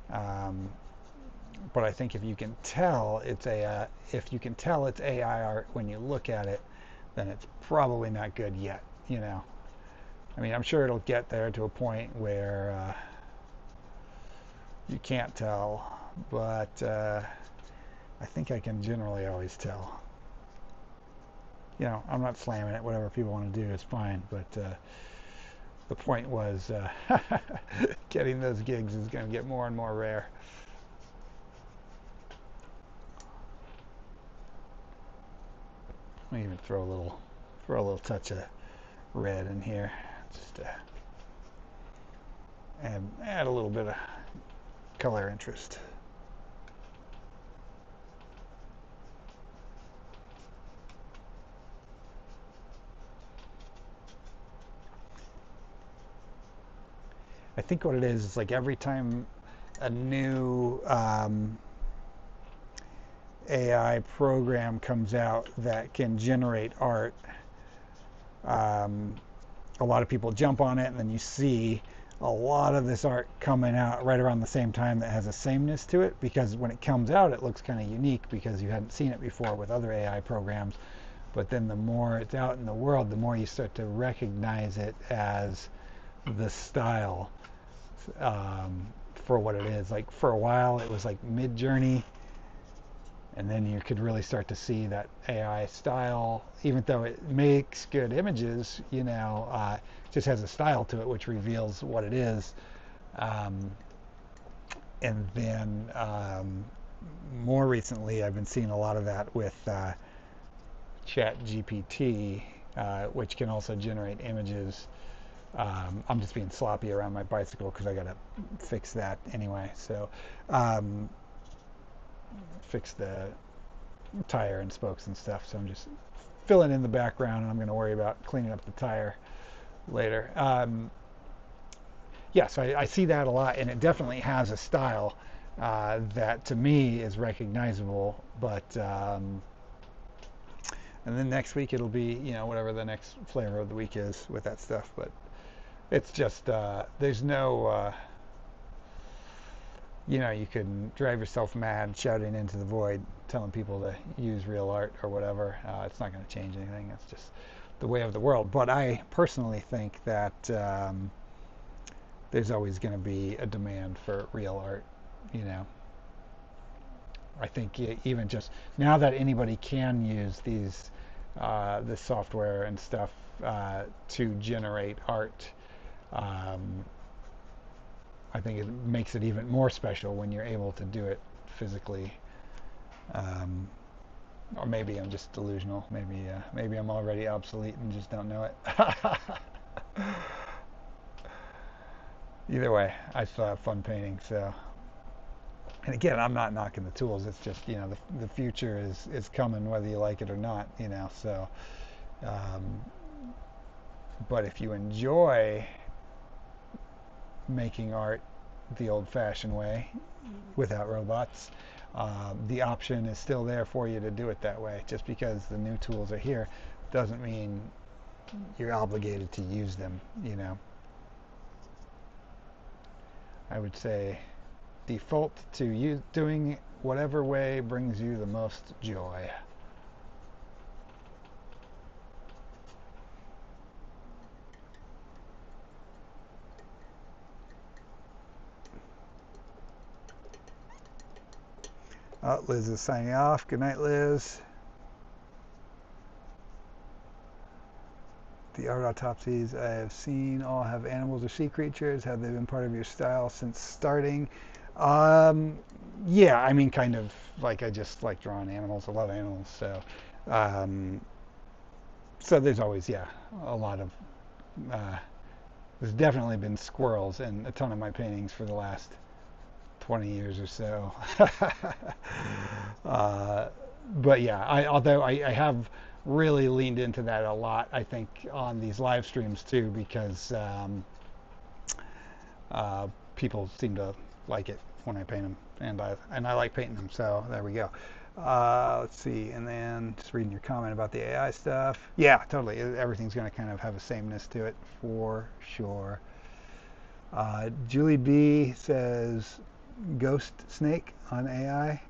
But I think if you can tell it's AI art when you look at it, then it's probably not good yet, you know. I mean, I'm sure it'll get there to a point where you can't tell, but I think I can generally always tell. You know, I'm not slamming it. Whatever people want to do is fine, but the point was getting those gigs is going to get more and more rare. Let me even throw a little touch of red in here, just to add a little bit of color interest. I think what it is like every time a new AI program comes out that can generate art, um, a lot of people jump on it, and then you see a lot of this art coming out right around the same time that has a sameness to it, because when it comes out it looks kind of unique because you hadn't seen it before with other AI programs. But then the more it's out in the world, the more you start to recognize it as the style, for what it is. Like for a while it was like Mid-Journey, and then you could really start to see that AI style, even though it makes good images, just has a style to it which reveals what it is. Um, and then more recently, I've been seeing a lot of that with Chat GPT, which can also generate images. I'm just being sloppy around my bicycle because I got to fix that anyway. So um, fix the tire and spokes and stuff. So I'm just filling in the background, and I'm going to worry about cleaning up the tire later. Yeah, so I see that a lot, and it definitely has a style that to me is recognizable. But and then next week it'll be whatever the next flavor of the week is with that stuff. But it's just there's no you can drive yourself mad shouting into the void, telling people to use real art or whatever. It's not going to change anything. It's just the way of the world. But I personally think that there's always going to be a demand for real art. You know, I think even just now that anybody can use this software and stuff to generate art, um, I think it makes it even more special when you're able to do it physically. Um, or maybe I'm just delusional. Maybe I'm already obsolete and just don't know it. Either way, I still have fun painting. So, and again, I'm not knocking the tools. It's just the future is coming whether you like it or not. So, um, but if you enjoy making art the old-fashioned way without robots, the option is still there for you to do it that way. Just because the new tools are here doesn't mean you're obligated to use them. I would say default to you doing whatever way brings you the most joy. Oh, Liz is signing off. Good night, Liz. The art autopsies I have seen all have animals or sea creatures. Have they been part of your style since starting? Um, yeah, I mean, kind of like I just like drawing animals. I love animals, um, so there's always a lot of. Uh, there's definitely been squirrels in a ton of my paintings for the last 20 years or so. uh, but yeah, although I have really leaned into that a lot, I think on these live streams too, because people seem to like it when I paint them, and I like painting them. So there we go. Let's see, and then just reading your comment about the AI stuff. Yeah, totally. Everything's going to kind of have a sameness to it for sure. Julie B says ghost snake on AI.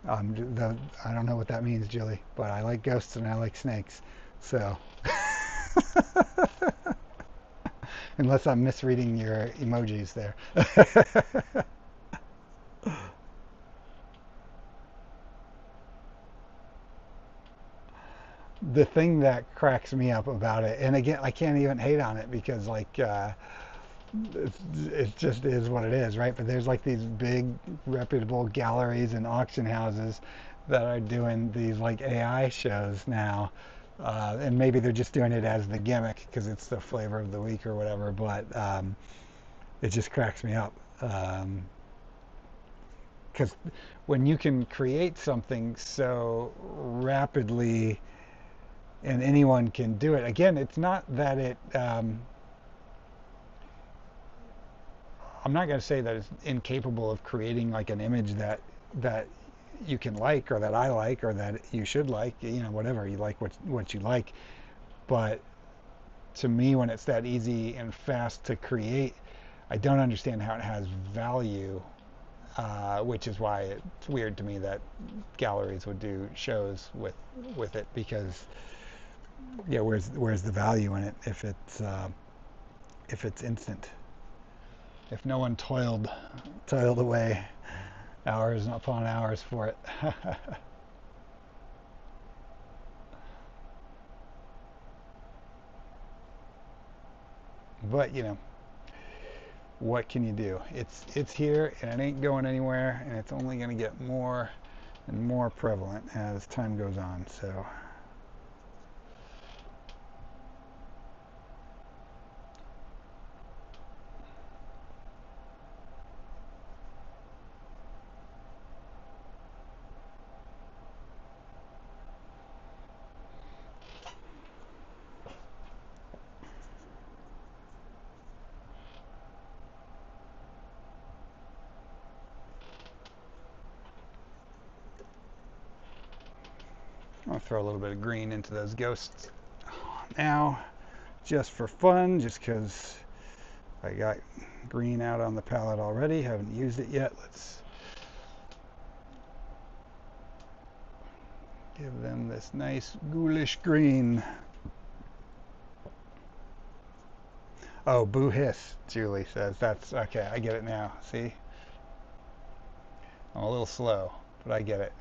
I don't know what that means, Julie, but I like ghosts and I like snakes. So, unless I'm misreading your emojis there. The thing that cracks me up about it, and again, I can't even hate on it because it just is what it is, right? But there's like these big reputable galleries and auction houses that are doing these like AI shows now. And maybe they're just doing it as the gimmick because it's the flavor of the week or whatever, but it just cracks me up. Because when you can create something so rapidly and anyone can do it, again, it's not that I'm not going to say that it's incapable of creating like an image that you can like, or that I like, or that you should like, you know, whatever you like, what you like. But to me, when it's that easy and fast to create, I don't understand how it has value, which is why it's weird to me that galleries would do shows with it, because yeah, where's the value in it if it's instant, if no one toiled away hours upon hours for it. But you know, what can you do? It's here and it ain't going anywhere, and it's only going to get more and more prevalent as time goes on. So I'll throw a little bit of green into those ghosts now, just for fun, just because I got green out on the palette already, haven't used it yet. Let's give them this nice ghoulish green. Oh, boo hiss, Julie says. That's okay, I get it now. See? I'm a little slow, but I get it.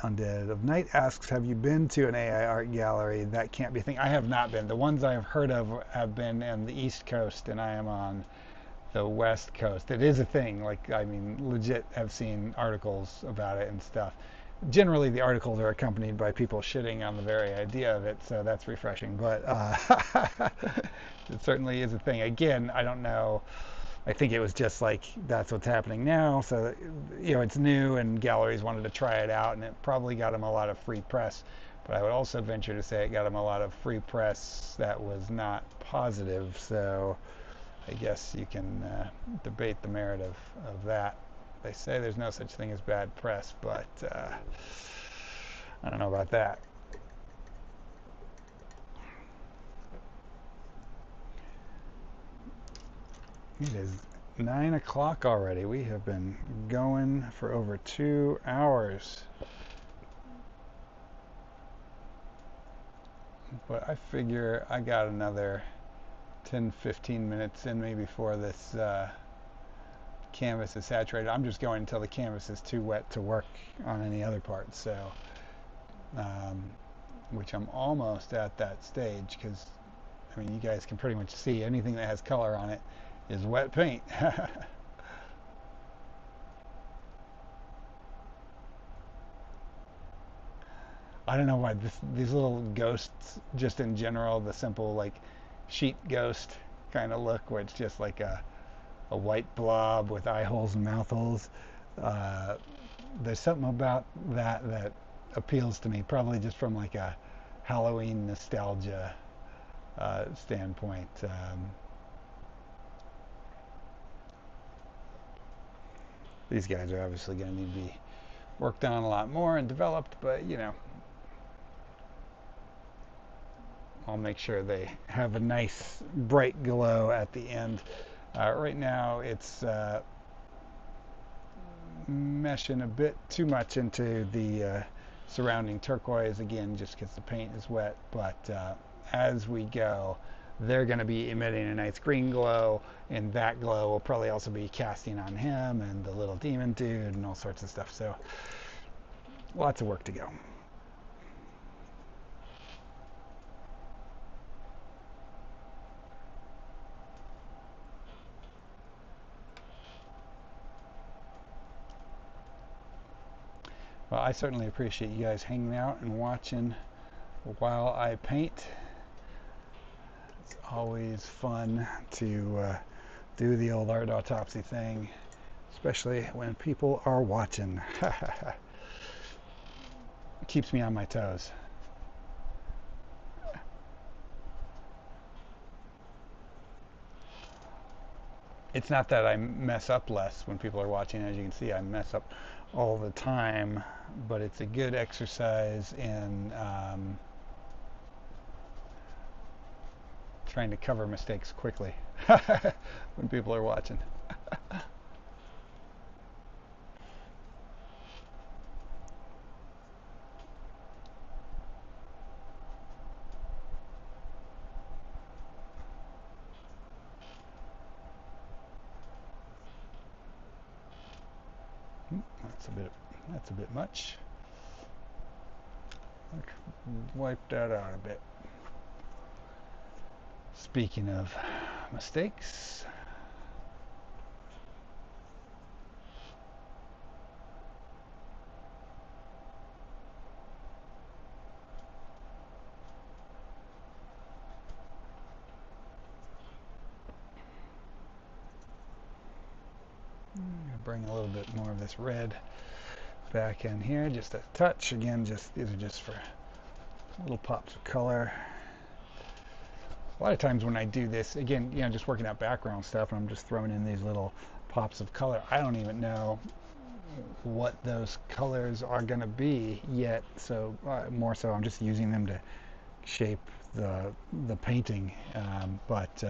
Undead of Night asks, have you been to an AI art gallery? That can't be a thing. I have not been. The ones I have heard of have been on the East Coast, and I am on the West Coast. It is a thing. Like, I mean, legit have seen articles about it and stuff. Generally, the articles are accompanied by people shitting on the very idea of it, so that's refreshing. But it certainly is a thing. Again, I don't know. I think it was just like, that's what's happening now. So, you know, it's new and galleries wanted to try it out, and it probably got them a lot of free press. But I would also venture to say it got them a lot of free press that was not positive. So I guess you can debate the merit of that. They say there's no such thing as bad press, but I don't know about that. It is 9 o'clock already. We have been going for over 2 hours. But I figure I got another 10-15 minutes in me before this canvas is saturated. I'm just going until the canvas is too wet to work on any other part. So, which I'm almost at that stage, because I mean, you guys can pretty much see anything that has color on it is wet paint. I don't know why these little ghosts, just in general, the simple like sheet ghost kind of look, where it's just like a white blob with eye holes and mouth holes. Uh, there's something about that appeals to me, probably just from like a Halloween nostalgia standpoint. These guys are obviously going to need to be worked on a lot more and developed, but you know, I'll make sure they have a nice bright glow at the end. Right now it's meshing a bit too much into the surrounding turquoise, again, just because the paint is wet, but as we go, they're going to be emitting a nice green glow, and that glow will probably also be casting on him and the little demon dude and all sorts of stuff. So lots of work to go. Well, I certainly appreciate you guys hanging out and watching while I paint. It's always fun to do the old art autopsy thing, especially when people are watching. Keeps me on my toes. It's not that I mess up less when people are watching. As you can see, I mess up all the time, but it's a good exercise in trying to cover mistakes quickly when people are watching. That's a bit much. Wipe that out a bit. Speaking of mistakes, bring a little bit more of this red back in here, just a touch. Again, these are just for little pops of color. A lot of times when I do this, again, just working out background stuff, and I'm just throwing in these little pops of color. I don't even know what those colors are going to be yet, so more so I'm just using them to shape the painting, but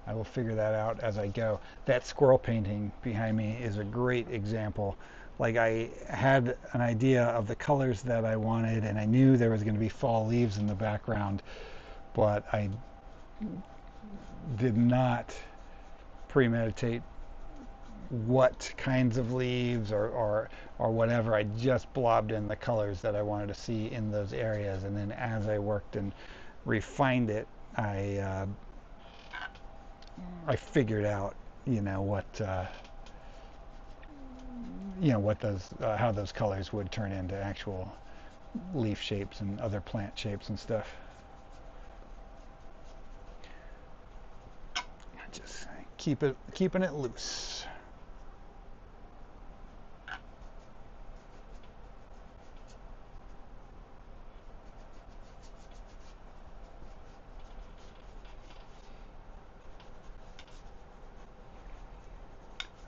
I will figure that out as I go. That squirrel painting behind me is a great example. Like, I had an idea of the colors that I wanted, and I knew there was going to be fall leaves in the background, but I did not premeditate what kinds of leaves or whatever. I just blobbed in the colors that I wanted to see in those areas, and then as I worked and refined it, I figured out, what those how those colors would turn into actual leaf shapes and other plant shapes and stuff. Just keeping it loose.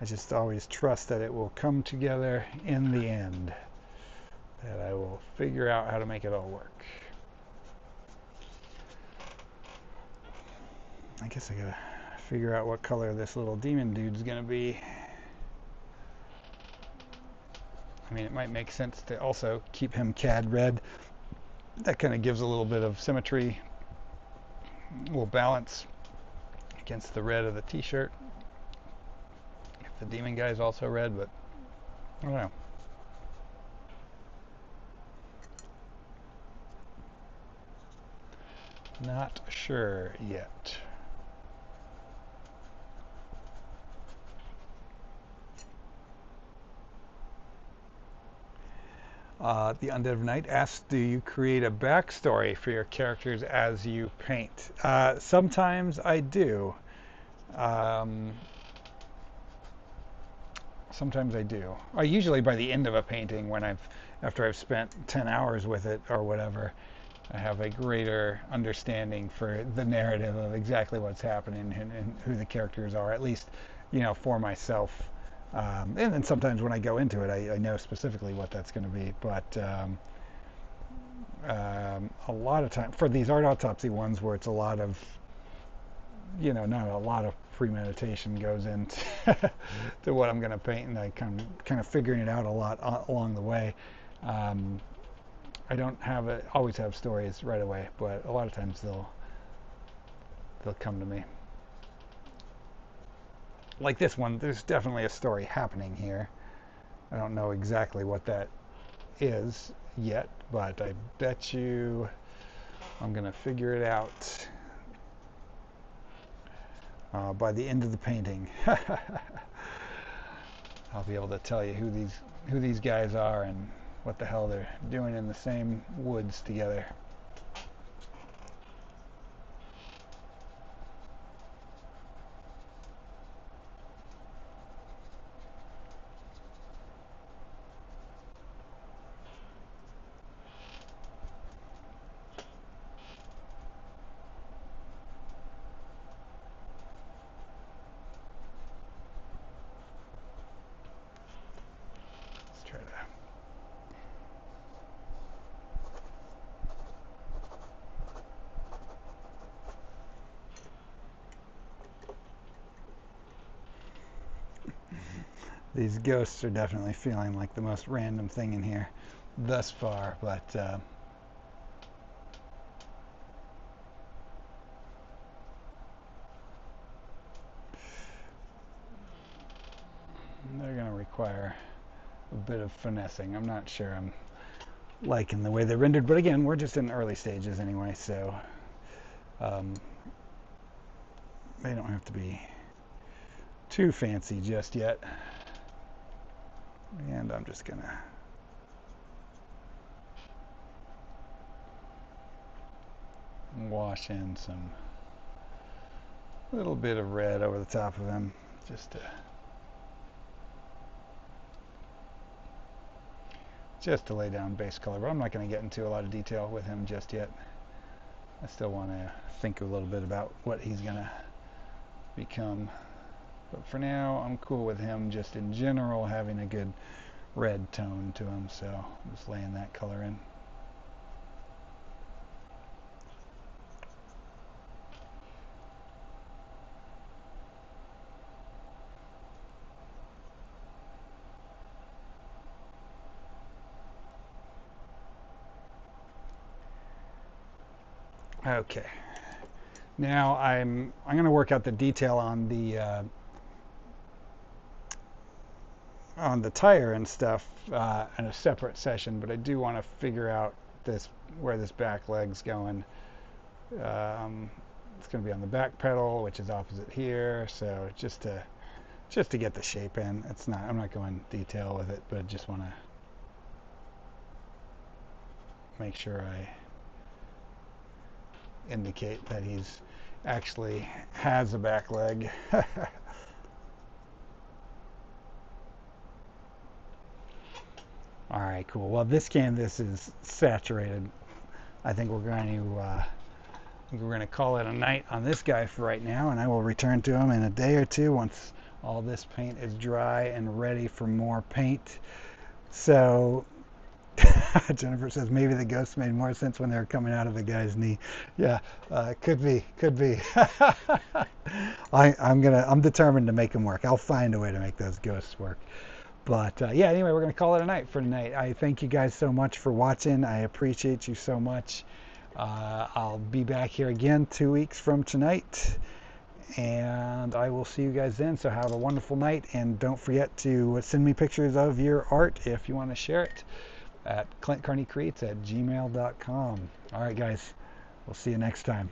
I just always trust that it will come together in the end, that I will figure out how to make it all work. I guess I gotta figure out what color this little demon dude's gonna be. I mean, it might make sense to also keep him cad red. That kind of gives a little bit of symmetry, a little balance against the red of the t-shirt. If the demon guy is also red, but I don't know. Not sure yet. The Undead of Night asks, do you create a backstory for your characters as you paint? Sometimes I do. Sometimes I do. Usually by the end of a painting, after I've spent 10 hours with it or whatever, I have a greater understanding for the narrative of exactly what's happening and who the characters are, at least, for myself. And then sometimes when I go into it, I know specifically what that's going to be. But a lot of time for these art autopsy ones, where it's a lot of, not a lot of premeditation goes into to what I'm going to paint, and I kind of figuring it out a lot along the way. I don't always have stories right away, but a lot of times they'll come to me. Like this one, there's definitely a story happening here. I don't know exactly what that is yet, but I bet you I'm going to figure it out by the end of the painting. I'll be able to tell you who these guys are and what the hell they're doing in the same woods together. These ghosts are definitely feeling like the most random thing in here thus far, but they're going to require a bit of finessing. I'm not sure I'm liking the way they're rendered, but again, we're just in early stages anyway, so they don't have to be too fancy just yet. And I'm just going to wash in some little bit of red over the top of him just to lay down base color, but I'm not going to get into a lot of detail with him just yet. I still want to think a little bit about what he's going to become, but for now I'm cool with him just in general having a good red tone to him, so I'm just laying that color in. Okay, now I'm going to work out the detail on the tire and stuff in a separate session, but I do want to figure out where this back leg's going. It's going to be on the back pedal, which is opposite here, so just to get the shape in. I'm not going detail with it, but I just want to make sure I indicate that he's actually has a back leg. All right, cool. Well, this canvas is saturated. I think we're going to call it a night on this guy for right now, and I will return to him in a day or two once all this paint is dry and ready for more paint. So Jennifer says maybe the ghosts made more sense when they were coming out of the guy's knee. Yeah, could be. I'm determined to make them work. I'll find a way to make those ghosts work. But yeah, anyway, we're going to call it a night for tonight. I thank you guys so much for watching. I appreciate you so much. I'll be back here again 2 weeks from tonight, and I will see you guys then. So have a wonderful night, and don't forget to send me pictures of your art if you want to share it at clintcarneycreates@gmail.com. All right, guys, we'll see you next time.